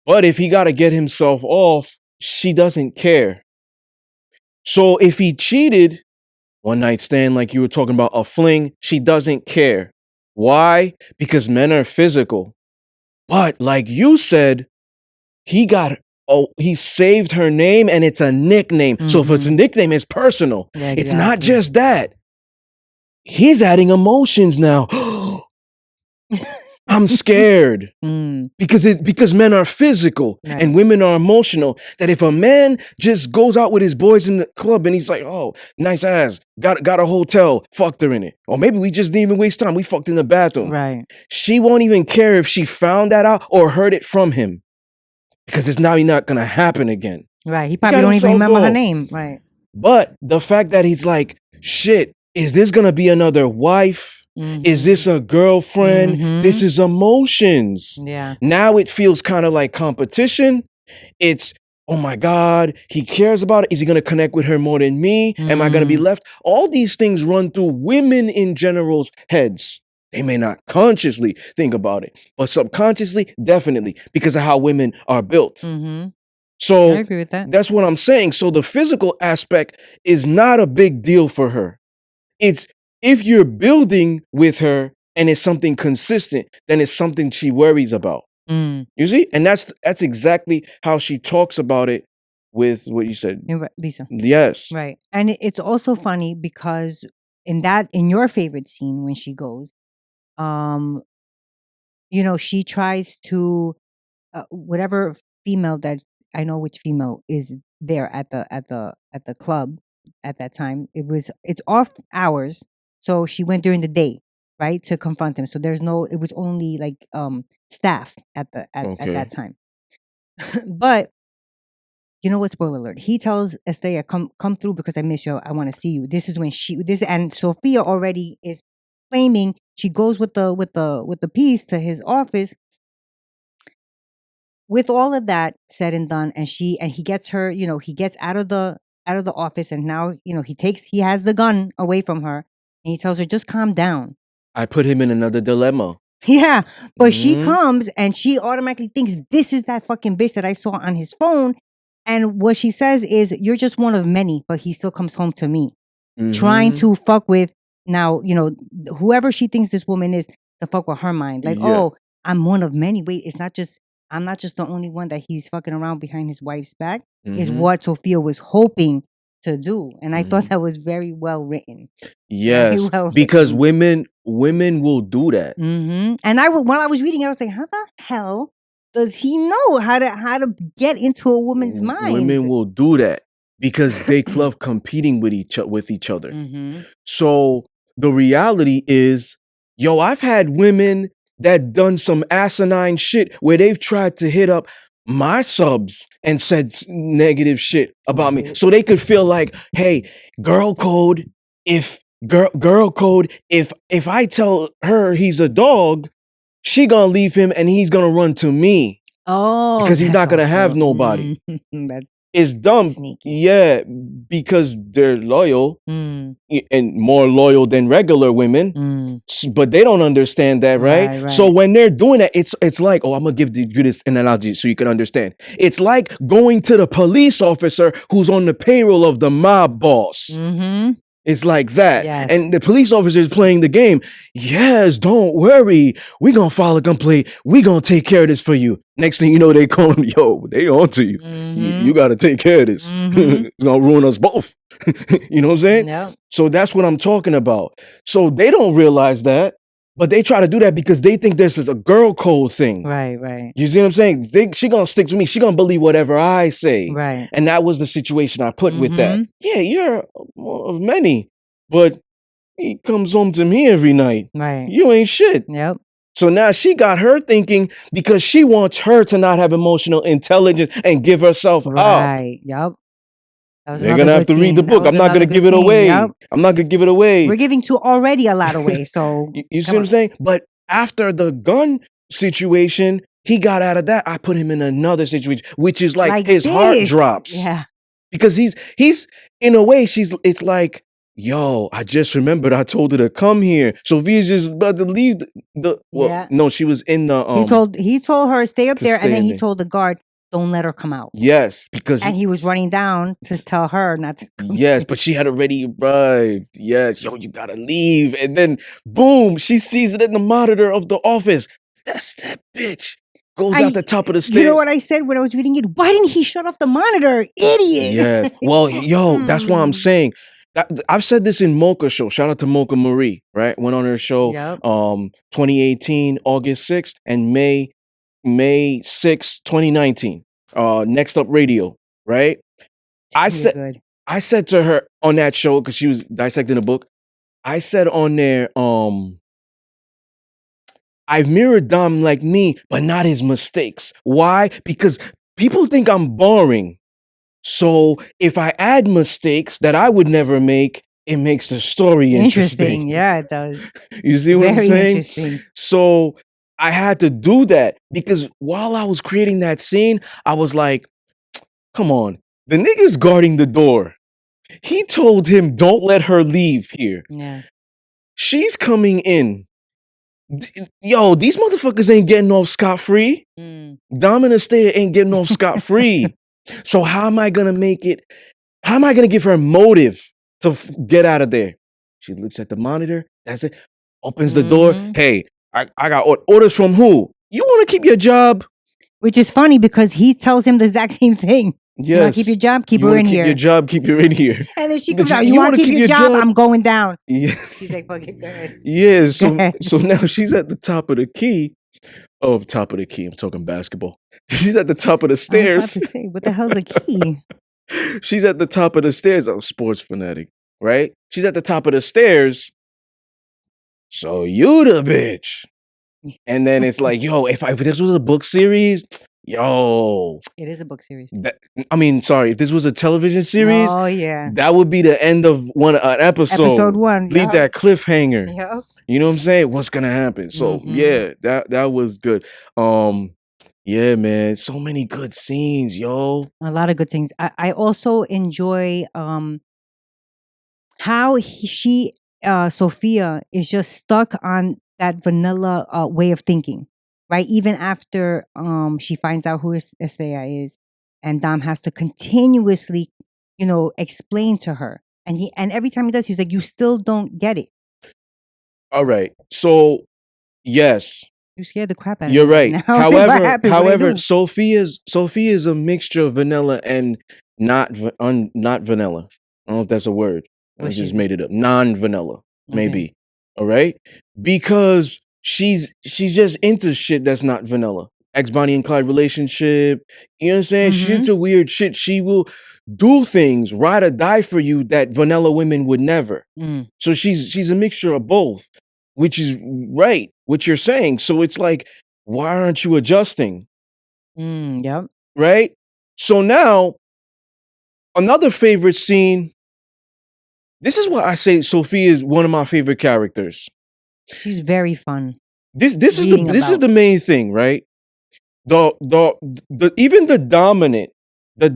But if he got to get himself off, she doesn't care. So if he cheated, one night stand, like you were talking about, a fling, she doesn't care. Why? Because men are physical. But like you said, he saved her name, and it's a nickname. So if it's a nickname, it's personal. Yeah, It's not just that. He's adding emotions now. I'm scared because men are physical and women are emotional. That if a man just goes out with his boys in the club and he's like, oh, nice ass, got a hotel, fucked her in it. Or maybe we just didn't even waste time. We fucked in the bathroom. Right. She won't even care if she found that out or heard it from him, because it's now not going to happen again. Right. He probably don't even remember her name. Right. But the fact that he's like, shit, is this going to be another wife? Is this a girlfriend? This is emotions. Yeah. Now it feels kind of like competition. It's, oh my God, he cares about it. Is he going to connect with her more than me? Am I going to be left? All these things run through women in general's heads. They may not consciously think about it, but subconsciously, definitely, because of how women are built. I So agree with that. that's what I'm saying. So the physical aspect is not a big deal for her. It's if you're building with her and it's something consistent, then it's something she worries about. You see? And that's exactly how she talks about it with what you said. Lisa. Yes. Right. And it's also funny because in your favorite scene when she goes, she tries to whatever female that I know which female is there at the club at that time. It's off hours, so she went during the day, right, to confront him. So it was only like staff at that time. But you know what? Spoiler alert. He tells Estrella, come through because I miss you. I want to see you. This is when and Sophia already is claiming. She goes with the piece to his office. With all of that said and done, and he gets her, he gets out of the office, and now, he has the gun away from her, and he tells her, just calm down. I put him in another dilemma. Yeah, but she comes and she automatically thinks this is that fucking bitch that I saw on his phone. And what she says is, you're just one of many, but he still comes home to me. Trying to fuck with, now, whoever she thinks this woman is, to fuck with her mind. Like, oh, I'm one of many. Wait, I'm not just the only one that he's fucking around behind his wife's back, is what Sophia was hoping to do. And I thought that was very well written. Yes, because women will do that. And when I was reading, I was like, how the hell does he know how to get into a woman's mind? Women will do that because they love competing with each other. So the reality is, I've had women that done some asinine shit where they've tried to hit up my subs and said negative shit about me, so they could feel like, hey, girl code. If I tell her he's a dog, she gonna leave him and he's gonna run to me. Oh, because he's not gonna have nobody. It's dumb. Sneaky. Yeah, because they're loyal and more loyal than regular women. But they don't understand that, right? So when they're doing that, it's like, I'm gonna give you this analogy so you can understand. It's like going to the police officer who's on the payroll of the mob boss. It's like that. Yes. And the police officer is playing the game. Yes, don't worry. We're going to file a complaint. We're going to take care of this for you. Next thing you know, they call him, they on to you. You got to take care of this. It's going to ruin us both. You know what I'm saying? Yeah. So that's what I'm talking about. So they don't realize that, but they try to do that because they think this is a girl code thing. Right. You see what I'm saying? She going to stick to me. She going to believe whatever I say. Right. And that was the situation I put with that. Yeah, you're one of many, but he comes home to me every night. Right. You ain't shit. Yep. So now she got her thinking because she wants her to not have emotional intelligence and give herself up. Right. Yep. They're going to have to read the book. I'm not going to give it away. Yep. I'm not going to give it away. We're giving already a lot away. So you see what I'm saying? But after the gun situation, he got out of that. I put him in another situation, which is like his heart drops. Yeah. Because he's in a way, it's like, I just remembered I told her to come here. Sophia's just about to leave no, she was in the he told her stay up there, and then he told the guard, don't let her come out. Yes, because he was running down to tell her not to come. Yes, but she had already arrived. Yes, you gotta leave. And then boom, she sees it in the monitor of the office. That's that bitch. Goes out the top of the stairs. You know what I said when I was reading it? Why didn't he shut off the monitor? Idiot. Yes. Well, that's why I'm saying. I've said this in Mocha show. Shout out to Mocha Marie, right? Went on her show 2018, August 6th, and May 6th, 2019. Next Up Radio, right? I said to her on that show, because she was dissecting the book, I said on there, I've mirrored Dom like me, but not his mistakes. Why? Because people think I'm boring. So if I add mistakes that I would never make, it makes the story interesting. Yeah, it does. You see what I'm saying? Very interesting. So I had to do that because while I was creating that scene, I was like, come on, the nigga's guarding the door. He told him, don't let her leave here. Yeah. She's coming in. Yo, these motherfuckers ain't getting off scot-free. Dom and Estrella ain't getting off scot-free. So how am I gonna make it? How am I gonna give her motive to get out of there? She looks at the monitor. That's it. Opens the door. Hey, I got orders from who? You want to keep your job? Which is funny because he tells him the exact same thing. Yes. You want to keep your job? Keep her in here. Keep your job. Keep her in here. And then she comes out. You want to keep your job? I'm going down. Yeah. He's like, fuck it, go ahead. Yeah. So now she's at the top of the key. Oh, top of the key. I'm talking basketball. She's at the top of the stairs. I was about to say, what the hell's a key? She's at the top of the stairs. I'm a sports fanatic, right? She's at the top of the stairs. So you the bitch. And then it's like, yo, if this was a book series, yo. It is a book series. If this was a television series, oh yeah, that would be the end of an episode. Episode 1. Leave that cliffhanger. Yep. You know what I'm saying? What's gonna happen? So yeah, that was good. Yeah, man, so many good scenes, yo. A lot of good things. I also enjoy how Sophia is just stuck on that vanilla way of thinking, right? Even after she finds out who Estrella is, and Dom has to continuously, explain to her, and every time he does, he's like, "You still don't get it." All right, so yes, you scared the crap out of me. You're right. Now. However, Sophia's a mixture of vanilla and not vanilla. I don't know if that's a word. I just made it up. Non-vanilla, maybe. All right, because she's just into shit that's not vanilla. Ex-Bonnie and Clyde relationship. You know what I'm saying? She's into weird shit. She will do things, ride or die for you that vanilla women would never. So she's a mixture of both, which is right, what you're saying. So it's like, why aren't you adjusting? Yep. Right? So now, another favorite scene. This is why I say Sophia is one of my favorite characters. She's very fun. This is the main thing, right? Even the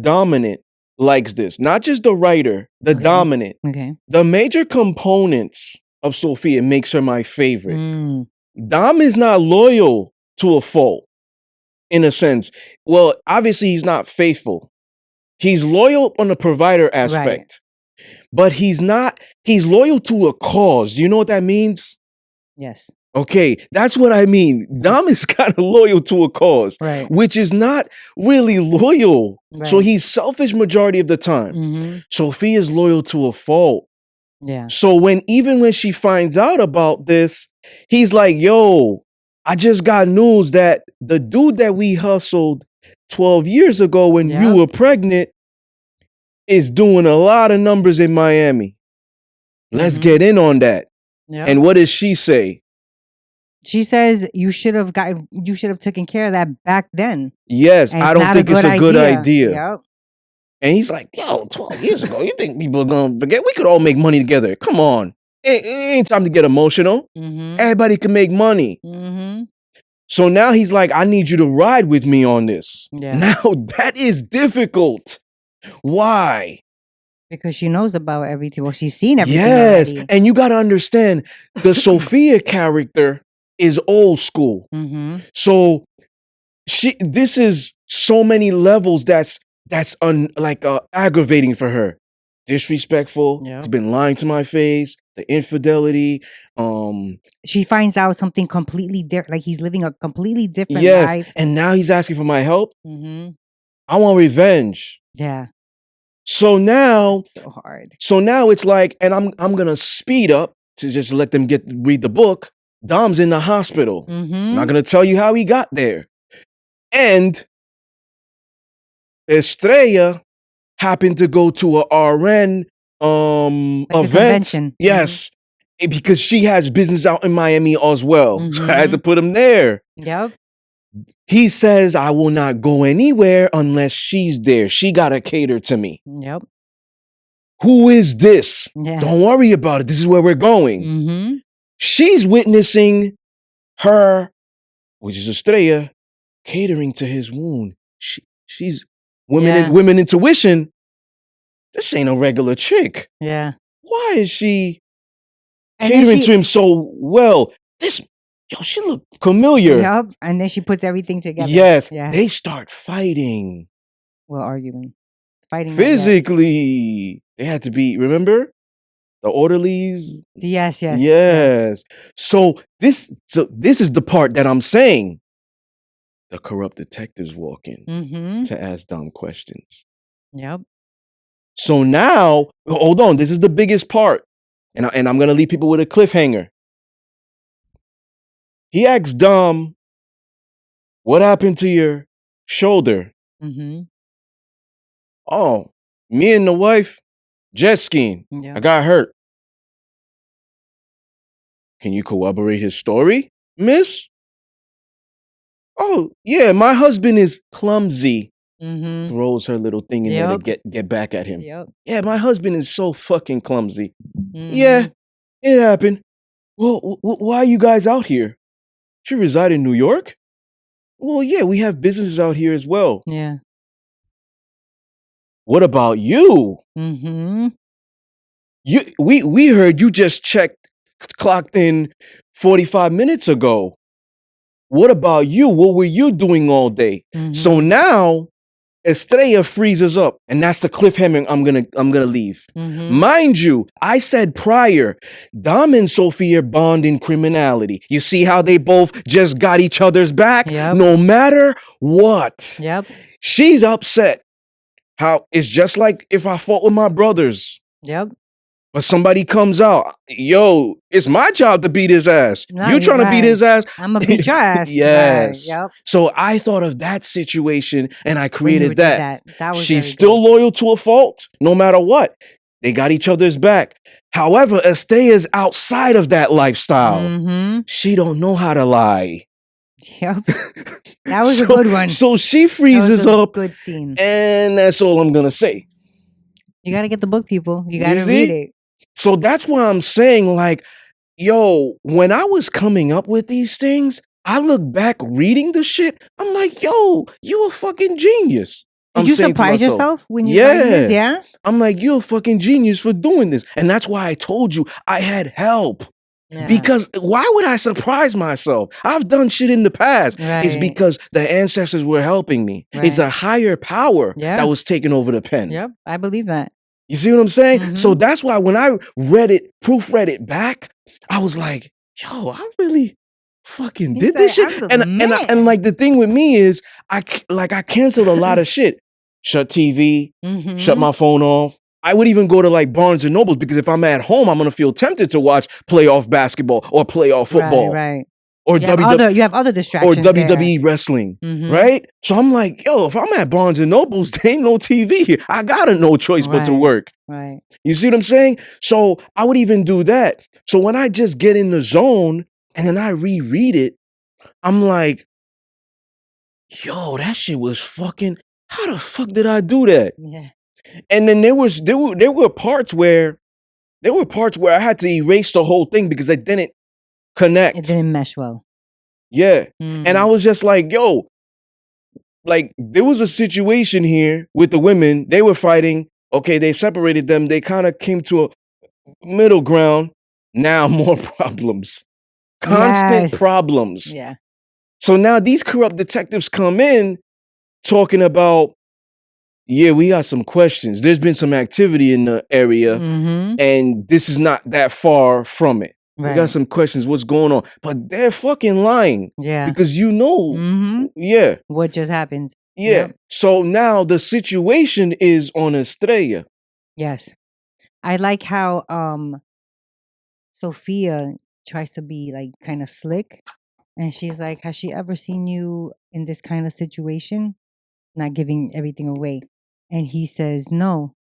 dominant likes this. Not just the writer, the dominant. Okay. The major components of Sophia makes her my favorite. Dom is not loyal to a fault, in a sense. Well, obviously he's not faithful. He's loyal on the provider aspect. But he's loyal to a cause. Do you know what that means? Yes. Okay, that's what I mean. Dom is kind of loyal to a cause, which is not really loyal. So he's selfish majority of the time. Sophia's loyal to a fault. Yeah. So even when she finds out about this, he's like, yo, I just got news that the dude that we hustled 12 years ago when you were pregnant is doing a lot of numbers in Miami. Let's get in on that. And what does she say? She says you should have taken care of that back then. Yes, I don't think it's a good idea. Yep. And he's like, yo, 12 years ago, you think people are going to forget? We could all make money together. Come on. It ain't time to get emotional. Everybody can make money. So now he's like, I need you to ride with me on this. Now that is difficult. Why? Because she knows about everything. Well, she's seen everything. Yes. Already. And you got to understand the Sophia character is old school. So this is so many levels that's aggravating for her. Disrespectful. It's been lying to my face. The infidelity. She finds out something completely different. Like he's living a completely different life. And now he's asking for my help. I want revenge. Yeah. So now, that's so hard. So now it's like, and I'm gonna speed up to just let them read the book. Dom's in the hospital. I'm not gonna tell you how he got there. And Estrella happened to go to a RN event. Yes. Because she has business out in Miami as well. So I had to put him there. Yep. He says, I will not go anywhere unless she's there. She got to cater to me. Yep. Who is this? Yeah. Don't worry about it. This is where we're going. She's witnessing her, which is Estrella, catering to his wound. She's women intuition. This ain't a regular chick. Yeah. Why is she catering to him so well? yo, she look familiar. Yep. And then she puts everything together. Yes. Yeah. They start fighting. Well, arguing. Fighting. Physically. They had to be, remember? The orderlies. Yes. So this is the part that I'm saying. The corrupt detectives walk in to ask dumb questions. Yep. So now, hold on. This is the biggest part. And I'm going to leave people with a cliffhanger. He asks Dom, what happened to your shoulder? Oh, me and the wife, jet skiing. Yep. I got hurt. Can you corroborate his story, miss? Oh, yeah, my husband is clumsy. Throws her little thing in there to get back at him. Yep. Yeah, my husband is so fucking clumsy. Yeah, it happened. Well, why are you guys out here? You reside in New York? Well, yeah, we have businesses out here as well. Yeah. What about you? We heard you just clocked in 45 minutes ago. What about you? What were you doing all day? So now Estrella freezes up, and that's the cliffhanger I'm gonna leave. Mind you, I said prior, Dom and Sophia bond in criminality. You see how they both just got each other's back, no matter what. Yep. She's upset. How it's just like if I fought with my brothers. Yep. But somebody comes out, yo, it's my job to beat his ass. You trying to beat his ass? I'm gonna beat your ass. Yes. Right. Yep. So I thought of that situation and I created that. That was She's still loyal to a fault, no matter what. They got each other's back. However, Estrella's outside of that lifestyle. She don't know how to lie. Yep. That was a good one. So she freezes up. Good scene. And that's all I'm gonna say. You gotta get the book, people. You gotta read it. So that's why I'm saying, like, yo, when I was coming up with these things, I look back reading the shit. I'm like, yo, you a fucking genius. Did you surprise yourself when you read this? Yeah. I'm like, you're a fucking genius for doing this. And that's why I told you I had help. Yeah. Because why would I surprise myself? I've done shit in the past. Right. It's because the ancestors were helping me. Right. It's a higher power that was taking over the pen. Yep, I believe that. You see what I'm saying? So that's why when I proofread it back, I was like, yo, I really fucking did this shit. And like the thing with me is I canceled a lot of shit. Shut TV, shut my phone off. I would even go to like Barnes and Nobles because if I'm at home, I'm going to feel tempted to watch playoff basketball or playoff football. Right. Or you have other distractions. Or WWE wrestling, right? So I'm like, yo, if I'm at Barnes and Nobles, there ain't no TV here. I got no choice but to work. Right. You see what I'm saying? So I would even do that. So when I just get in the zone and then I reread it, I'm like, yo, that shit was fucking, how the fuck did I do that? Yeah. And then there were parts where I had to erase the whole thing because I didn't connect. It didn't mesh well. Yeah. And I was just like, yo, like there was a situation here with the women. They were fighting. Okay, they separated them. They kind of came to a middle ground. Now more problems. Constant problems. Yeah. So now these corrupt detectives come in talking about, yeah, we got some questions. There's been some activity in the area, and this is not that far from it. Right. We got some questions. What's going on? But they're fucking lying. Yeah. Because you know, yeah. What just happened. Yeah. Yep. So now the situation is on Estrella. Yes. I like how Sophia tries to be like kind of slick. And she's like, has she ever seen you in this kind of situation? Not giving everything away. And he says, no.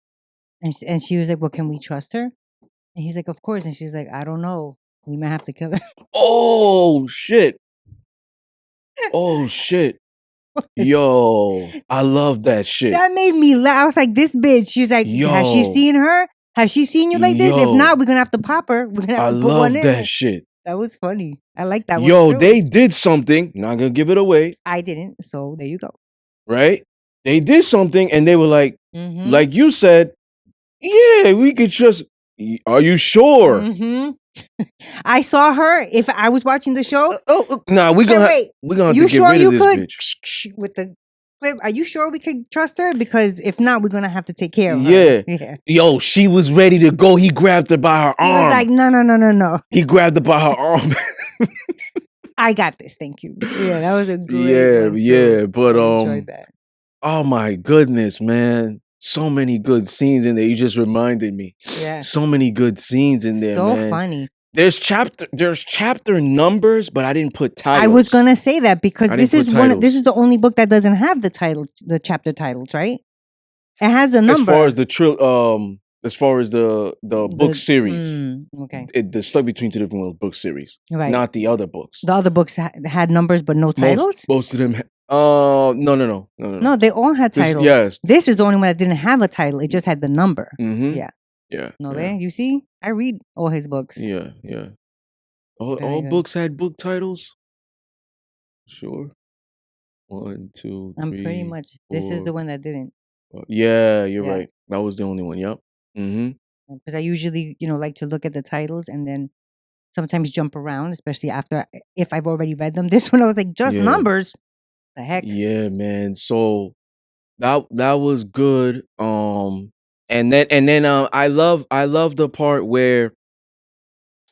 And she was like, well, can we trust her? And he's like, of course. And she's like, I don't know. We might have to kill her. Oh, shit. Oh, shit. Yo, I love that shit. That made me laugh. I was like, this bitch. She's like, has she seen her? Has she seen you like this? If not, we're going to have to pop her. We're going to have to put one in. I love that shit. That was funny. I like that one. Yo, they did something. Not going to give it away. I didn't. So there you go. Right? They did something and they were like, like you said, yeah, we could trust. Are you sure? I saw her. If I was watching the show, nah, we're gonna have to get sure rid you of this could bitch. with the clip? Are you sure we could trust her? Because if not, we're gonna have to take care of her. Yeah. Yeah. Yo, she was ready to go. He grabbed her by her He arm. was like, no. He grabbed her by her arm. I got this. Thank you. Yeah, that was a great one. Yeah. But I enjoyed that. Oh my goodness, man. So many good scenes in there. You just reminded me. Yeah. So many good scenes in there, So man. funny. There's chapter numbers, but I didn't put titles. I was gonna say that because this is the only book that doesn't have the chapter titles, right? It has a number. As far as the book series. Okay. The stuff between two different book series. Right. Not the other books. The other books had numbers but no titles? Most of them no. No, they all had titles. Yes. This is the only one that didn't have a title. It just had the number. Mm-hmm. Yeah. Yeah. No, yeah. you see? I read all his books. Yeah. All books had book titles? Sure. 1, 2, 3. I'm pretty much. 4, this is the one that didn't. Yeah, you're right. That was the only one. Yep. Mm-hmm. Because I usually, like to look at the titles and then sometimes jump around, especially if I've already read them. This one I was like, just numbers. The heck? Yeah, man. So that was good. And then I love the part where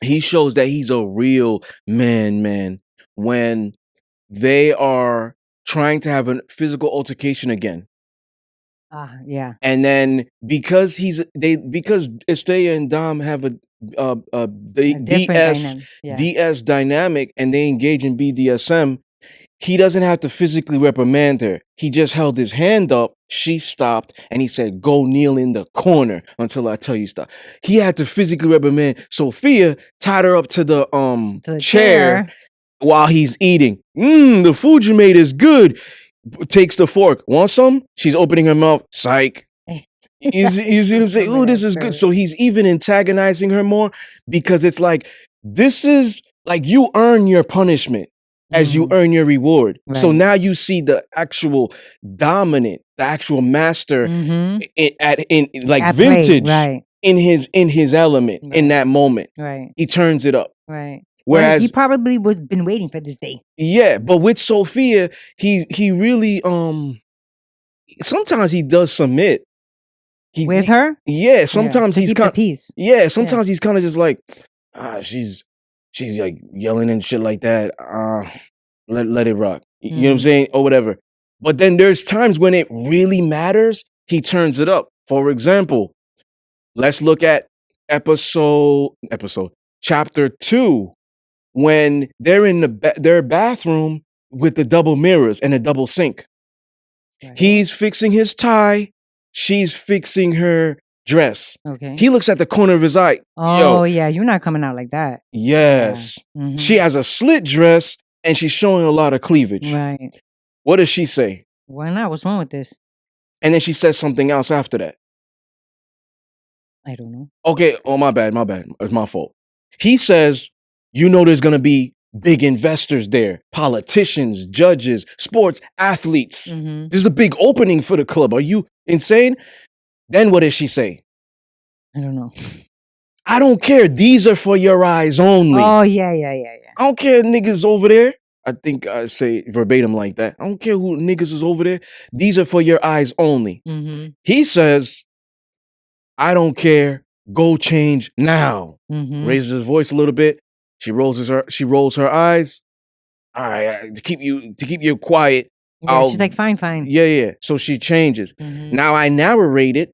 he shows that he's a real man when they are trying to have a physical altercation again. Yeah. And then because Estrella and Dom have a DS dynamic and they engage in BDSM, he doesn't have to physically reprimand her. He just held his hand up. She stopped and he said, "Go kneel in the corner until I tell you stop." He had to physically reprimand Sophia, tied her up to the chair while he's eating. The food you made is good. Takes the fork. Want some? She's opening her mouth. Psych. You see what I'm saying? Oh, this is good. So he's even antagonizing her more because it's like, this is like you earn your punishment as you earn your reward. Right. So now you see the actual dominant, the actual master in vintage, right, in his element, right, in that moment. Right. He turns it up. Right. Whereas he probably been waiting for this day. Yeah, but with Sophia, he really sometimes he does submit. With her? Yeah, sometimes he's kind of peace. Yeah, sometimes he's kind of just like, she's like yelling and shit like that. Let it rock. You know what I'm saying? Or whatever. But then there's times when it really matters, he turns it up. For example, let's look at chapter 2. When they're in their bathroom with the double mirrors and a double sink. Right. He's fixing his tie. She's fixing her dress. Okay. He looks at the corner of his eye. Oh, yeah. You're not coming out like that. Yes. Yeah. Mm-hmm. She has a slit dress and she's showing a lot of cleavage. Right. What does she say? Why not? What's wrong with this? And then she says something else after that. I don't know. Okay. Oh, my bad. It's my fault. He says, there's going to be big investors there, politicians, judges, sports, athletes. Mm-hmm. This is a big opening for the club. Are you insane? Then what does she say? I don't know. I don't care. These are for your eyes only. Oh, yeah. I don't care niggas over there. I think I say verbatim like that. I don't care who niggas is over there. These are for your eyes only. Mm-hmm. He says, I don't care. Go change now. Mm-hmm. Raises his voice a little bit. She rolls her eyes. All right, to keep you quiet. Yeah, she's like, fine. Yeah. So she changes. Mm-hmm. Now I narrate it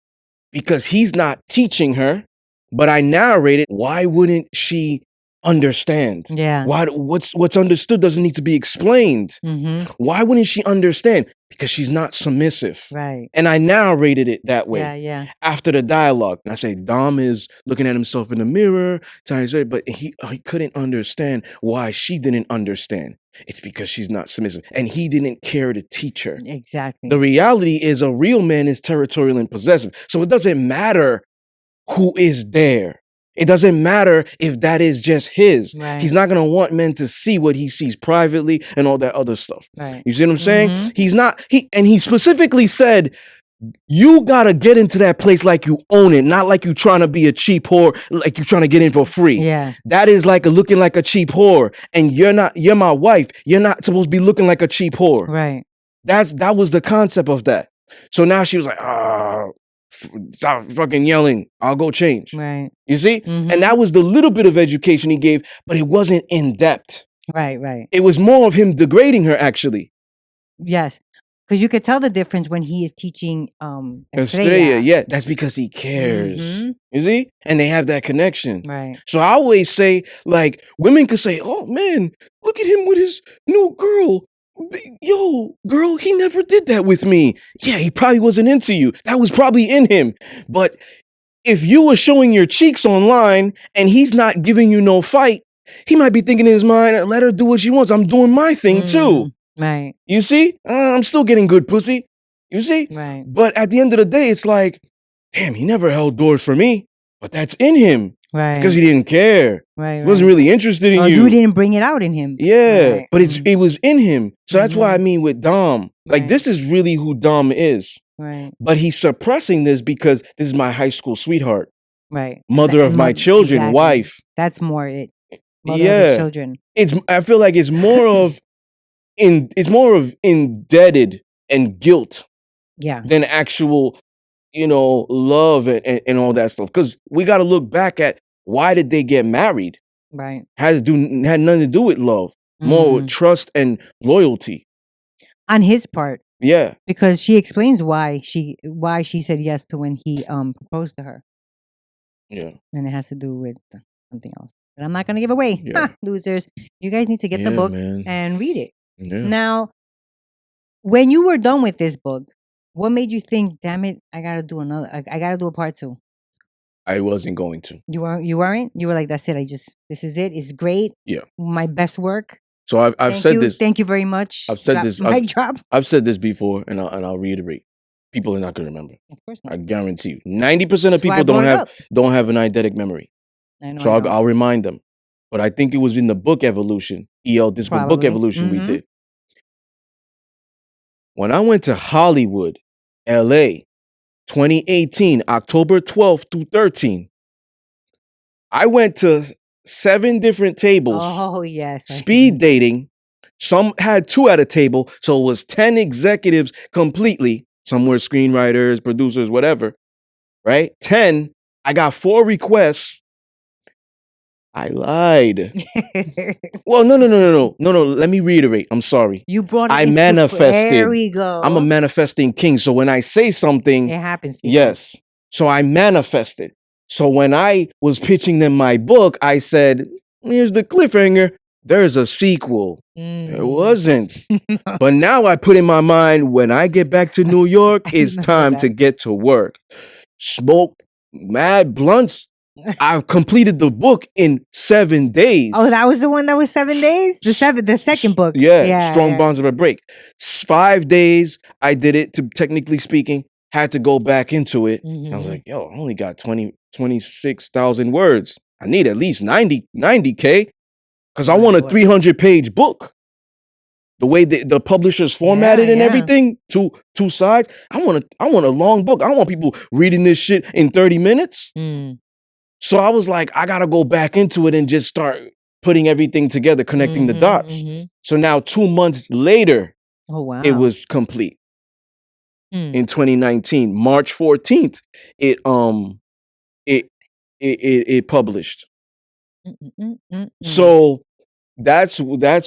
because he's not teaching her, but I narrate it. Why wouldn't she understand? Yeah. What's understood doesn't need to be explained. Mm-hmm. Why wouldn't she understand? Because she's not submissive. Right. And I narrated it that way. Yeah. After the dialogue. And I say, Dom is looking at himself in the mirror, trying to say, but he couldn't understand why she didn't understand. It's because she's not submissive. And he didn't care to teach her. Exactly. The reality is a real man is territorial and possessive. So it doesn't matter who is there. It doesn't matter if that is just his. Right. He's not going to want men to see what he sees privately and all that other stuff. Right. You see what I'm saying? He's not, he specifically said, You gotta get into that place like you own it, not like you trying to be a cheap whore, like you trying to get in for free. Yeah. That is like looking like a cheap whore. And you're my wife. You're not supposed to be looking like a cheap whore. Right. That was the concept of that. So now she was like, stop fucking yelling. I'll go change. Right. You see? Mhm. And that was the little bit of education he gave, but it wasn't in depth. Right, right. It was more of him degrading her, actually. Yes. Because you could tell the difference when he is teaching Estrella, yeah, that's because he cares. Mhm. You see? And they have that connection. Right. So I always say, like, women could say, oh man, look at him with his new girl. Yo, girl, he never did that with me. Yeah, he probably wasn't into you. That was probably in him. But if you were showing your cheeks online and he's not giving you no fight, he might be thinking in his mind, let her do what she wants. I'm doing my thing too. Right. You see? I'm still getting good pussy. You see? Right. But at the end of the day, it's like, damn, he never held doors for me. But that's in him. Right. Because he didn't care. Right. He wasn't really interested in or you. you didn't bring it out in him. Yeah. Right. But it was in him. So that's why I mean with Dom. Like, Right. this is really who Dom is. Right. But he's suppressing this because this is my high school sweetheart. Right. Mother of my children, exactly. wife. That's more it. Mother of his children. I feel like it's more of indebted and guilt than actual, love and all that stuff. Because we got to look back at why did they get married? Right. Had nothing to do with love, more with trust and loyalty on his part. Yeah, because she explains why she said yes to when he proposed to her. Yeah, and it has to do with something else that I'm not going to give away. Yeah. Losers, you guys need to get the book and read it. Yeah. Now, when you were done with this book, what made you think, damn it, I gotta do I gotta do a part 2? I wasn't going to. You weren't? You were like, that's it. This is it. It's great. Yeah. My best work. So I've said this. Thank you very much. I've said this. Mic drop. I've said this before, and I'll reiterate. People are not going to remember. Of course not. I guarantee you. 90% of people don't have an eidetic memory. I know. So I'll remind them. But I think it was in the book evolution, Discipline Book Evolution we did. When I went to Hollywood, LA, 2018, October 12th through 13th, I went to 7 different tables. Oh, yes. Speed dating. Some had 2 at a table. So it was 10 executives completely. Some were screenwriters, producers, whatever. Right? 10. I got 4 requests. I lied. Well, no. Let me reiterate. I'm sorry. You brought it. I manifested. There we go. I'm a manifesting king. So when I say something, it happens. People. Yes. So I manifested. So when I was pitching them my book, I said, here's the cliffhanger. There's a sequel. There wasn't. But now I put in my mind, when I get back to New York, it's time to get to work. Smoke mad blunts. I've completed the book in 7 days. Oh, that was the one that was 7 days? The second book. Yeah, Strong Bonds of a Break. 5 days I did it, to technically speaking. Had to go back into it. I was like, yo, I only got 26,000 words. I need at least 90K because I want a 300-page book. The way the publishers formatted and everything, two sides. I want a long book. I don't want people reading this shit in 30 minutes. So I was like, I got to go back into it and just start putting everything together, connecting the dots. So now 2 months later, it was complete. In 2019, March 14th, it published. So that's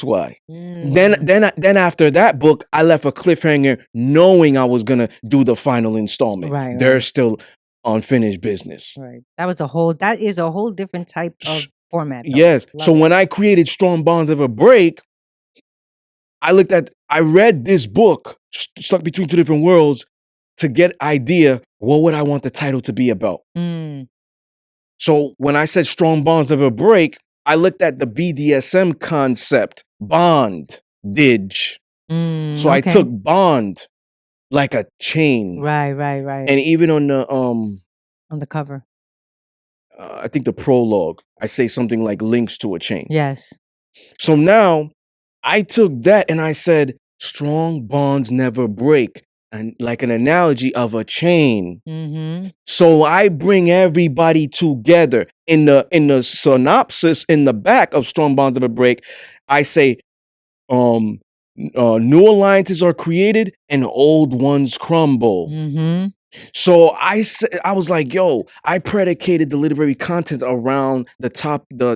why. Then after that book, I left a cliffhanger, knowing I was gonna do the final installment. Right. There's still unfinished business. Right. That is a whole different type of format. Though. Yes. So when I created Strong Bonds of a Break, I read this book, Stuck Between Two Different Worlds, to get idea, what would I want the title to be about? So when I said Strong Bonds of a Break, I looked at the BDSM concept, bondage. So I took bond like a chain. Right. And even on the cover, I think the prologue, I say something like links to a chain. Yes. So now I took that and I said, strong bonds never break. like an analogy of a chain. Mm-hmm. So I bring everybody together in the synopsis in the back of Strong Bonds Never Break. I say, new alliances are created and old ones crumble. Mm-hmm. So I was like, yo, I predicated the literary content around the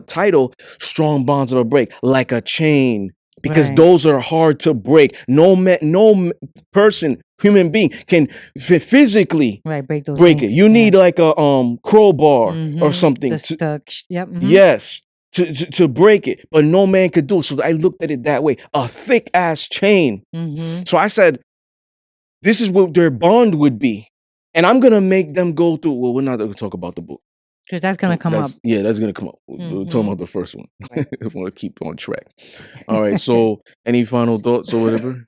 title, Strong Bonds Never Break, like a chain, because Right. those are hard to break. No person, human being can physically Right. Break those break it. links. You need like a crowbar or Mm-hmm. something The to, stuck. Yep. Mm-hmm. yes, to break it, but no man could do it. So I looked at it that way, a thick ass chain. Mm-hmm. So I said, this is what their bond would be. And I'm going to make them go through. Well, we're not going to talk about the book. Because that's going to come up. Yeah, that's going to come up. We're talking about the first one. Right. I want to keep on track. All right. So any final thoughts or whatever?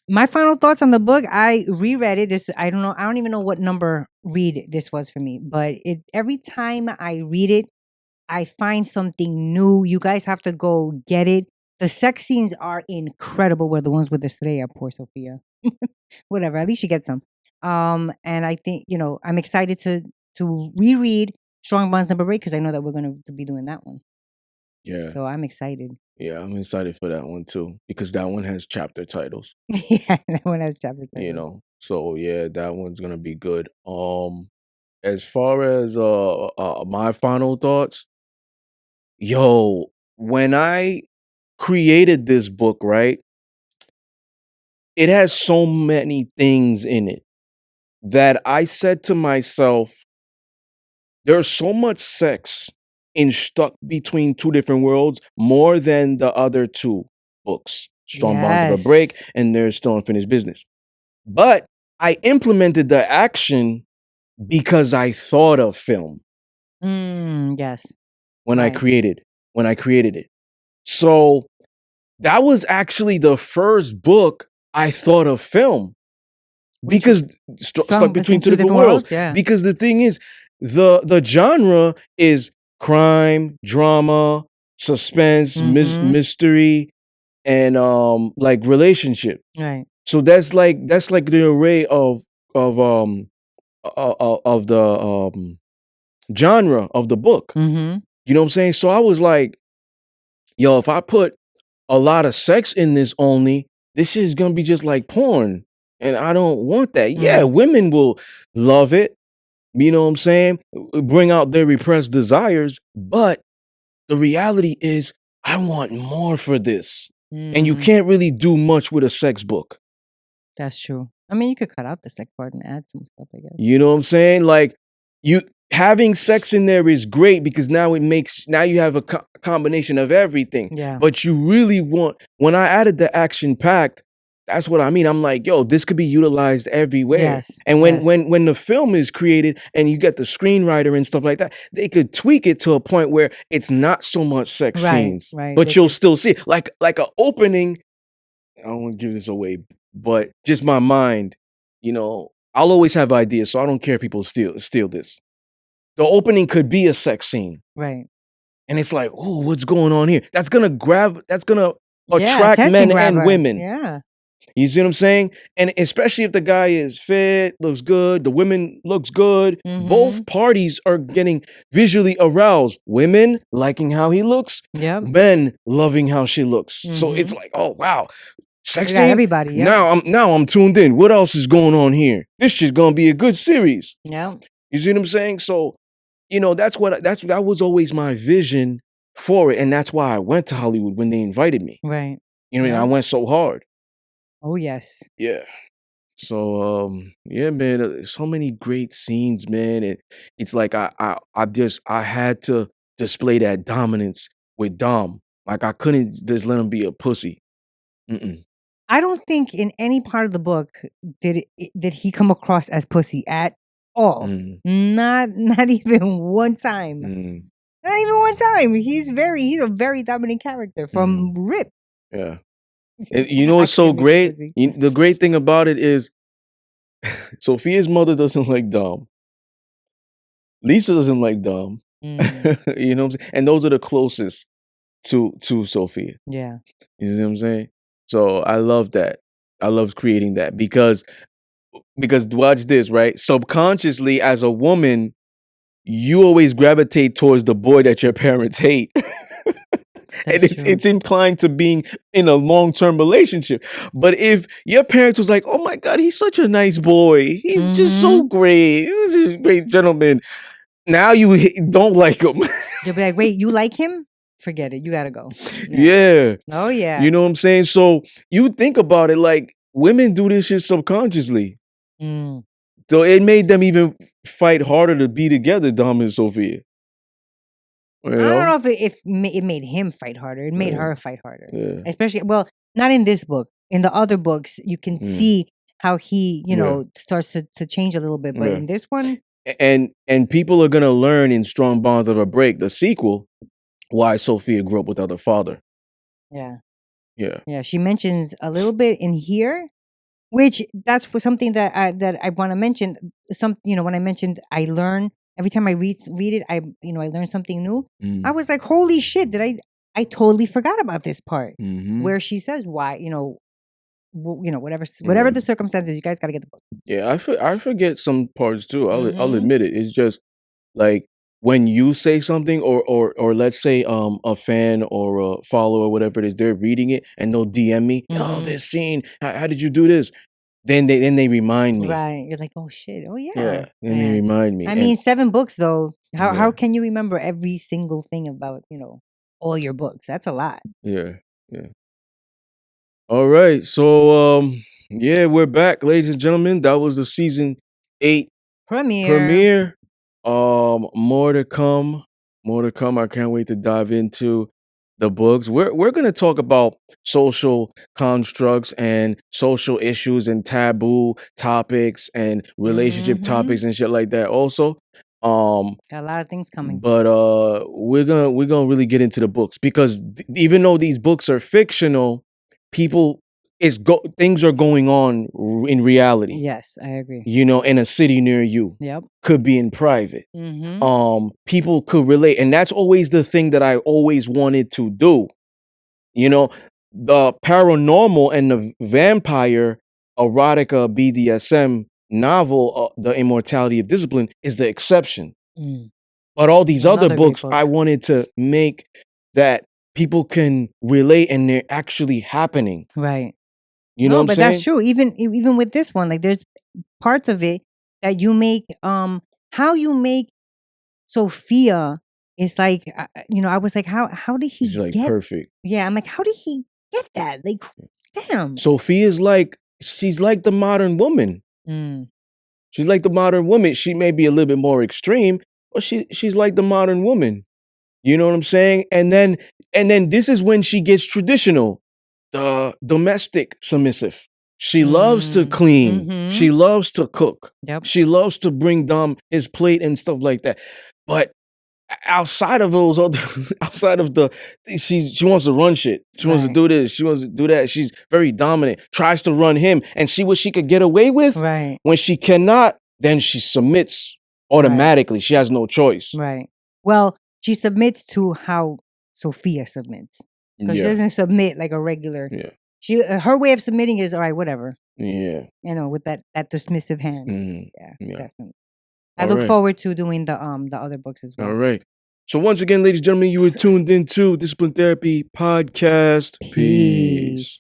My final thoughts on the book, I reread it. I don't even know what number read this was for me. But every time I read it, I find something new. You guys have to go get it. The sex scenes are incredible. Where the ones with Estrella, poor Sophia. Whatever, at least she gets some. And I think, I'm excited to reread Strong Bonds Never Break because I know that we're going to be doing that one. Yeah. So I'm excited. Yeah, I'm excited for that one too because that one has chapter titles. Yeah, that one has chapter titles. So yeah, that one's gonna be good. As far as my final thoughts, yo, when I created this book, right, it has so many things in it that I said to myself, there's so much sex stuck between two different worlds, more than the other two books, Strong Bonds Never Break and There's Still Unfinished Business. But I implemented the action because I thought of film. Yes. When I created it. So that was actually the first book I thought of film. Because stuck between two different worlds. Yeah. Because the thing is, the genre is crime, drama, suspense, mystery, and like relationship. Right. So that's like the array of the genre of the book. Mm-hmm. You know what I'm saying? So I was like, yo, if I put a lot of sex in this only, this is gonna be just like porn. And I don't want that. Yeah, women will love it. You know what I'm saying? Bring out their repressed desires. But the reality is, I want more for this. And you can't really do much with a sex book. That's true. I mean, you could cut out the sex part and add some stuff, I guess. You know what I'm saying? Like, having sex in there is great because now you have a combination of everything. Yeah. But you really when I added the action packed, that's what I mean. I'm like, yo, this could be utilized everywhere. Yes. And when the film is created and you get the screenwriter and stuff like that, they could tweak it to a point where it's not so much sex scenes. Right. But you'll still see it. Like an opening. I don't want to give this away, but just my mind, I'll always have ideas, so I don't care if people steal this. The opening could be a sex scene. Right. And it's like, oh, what's going on here? That's gonna attract men and women. Yeah. You see what I'm saying? And especially if the guy is fit, looks good, the women looks good, both parties are getting visually aroused. Women liking how he looks, men loving how she looks. So it's like, oh wow. Sex scene? Everybody. Yeah. Now I'm tuned in. What else is going on here? This shit's gonna be a good series. Yeah. You see what I'm saying? So, that was always my vision for it, and that's why I went to Hollywood when they invited me. Right. I went so hard. Oh yes. Yeah. So yeah, man, so many great scenes, man. It's like I had to display that dominance with Dom. Like I couldn't just let him be a pussy. I don't think in any part of the book did he come across as pussy at all. Not even one time. Not even one time. He's a very dominant character from Rip. Yeah. And you know what's so great? The great thing about it is Sophia's mother doesn't like Dom. Lisa doesn't like Dom. You know what I'm saying? And those are the closest to Sophia. Yeah. You know what I'm saying? So I love that. I love creating that because because watch this, right? Subconsciously, as a woman, you always gravitate towards the boy that your parents hate. And That's true. it's implying to being in a long-term relationship. But if your parents was like, oh my God, he's such a nice boy. He's just so great. He's just a great gentleman. Now you don't like him. You'll be like, wait, you like him? Forget it. You gotta go. Yeah. Oh yeah. You know what I'm saying? So you think about it, like women do this shit subconsciously. So it made them even fight harder to be together, Dom and Sophia. I don't know if it made him fight harder. It made her fight harder. Yeah. Especially, well, not in this book. In the other books, you can see how he, starts to change a little bit. But in this one, and people are gonna learn in Strong Bonds of a Break, the sequel, why Sophia grew up without her father. Yeah. Yeah. Yeah. She mentions a little bit in here, which that's something that I want to mention. When I mentioned I learn every time I read it, I learn something new. I was like, holy shit! I totally forgot about this part where she says why, whatever the circumstances, you guys got to get the book. Yeah, I forget some parts too. I'll admit it. It's just like when you say something, or let's say a fan or a follower or whatever it is, they're reading it and they'll DM me, oh, this scene, how did you do this? Then they remind me. Right. You're like, oh shit. Oh yeah. Yeah. Then they remind me. I mean, 7 books though. How can you remember every single thing about, all your books? That's a lot. Yeah. Yeah. All right. So yeah, we're back, ladies and gentlemen. That was the season 8 premiere. More to come. More to come. I can't wait to dive into the books. We're gonna talk about social constructs and social issues and taboo topics and relationship topics and shit like that also. Got a lot of things coming. But we're gonna really get into the books, because even though these books are fictional, things are going on in reality. Yes, I agree. In a city near you. Yep. Could be in private. People could relate, and that's always the thing that I always wanted to do. The paranormal and the vampire erotica BDSM novel, The Immortality of Discipline, is the exception. But all these other books, I wanted to make that people can relate and they're actually happening. Right. You know what I'm saying? But that's true. Even with this one, like there's parts of it that you make, how you make Sophia is like, I was like, how did he She's like get perfect? Yeah, I'm like, how did he get that? Like, damn. Sophia's she's like the modern woman. She's like the modern woman. She may be a little bit more extreme, but she's like the modern woman. You know what I'm saying? And then this is when she gets traditional, the domestic submissive. She loves to clean. She loves to cook. Yep. She loves to bring Dom his plate and stuff like that. But outside of those other, she wants to run shit. She wants to do this. She wants to do that. She's very dominant. Tries to run him and see what she could get away with. Right. When she cannot, then she submits automatically. She has no choice. Right. Well, she submits to how Sophia submits, because she doesn't submit like a regular. Yeah. Her way of submitting is all right, whatever. Yeah. With that dismissive hand. Yeah, definitely. I All look right. forward to doing the other books as well. All right. So once again, ladies and gentlemen, you were tuned into Discipline Therapy Podcast. Peace.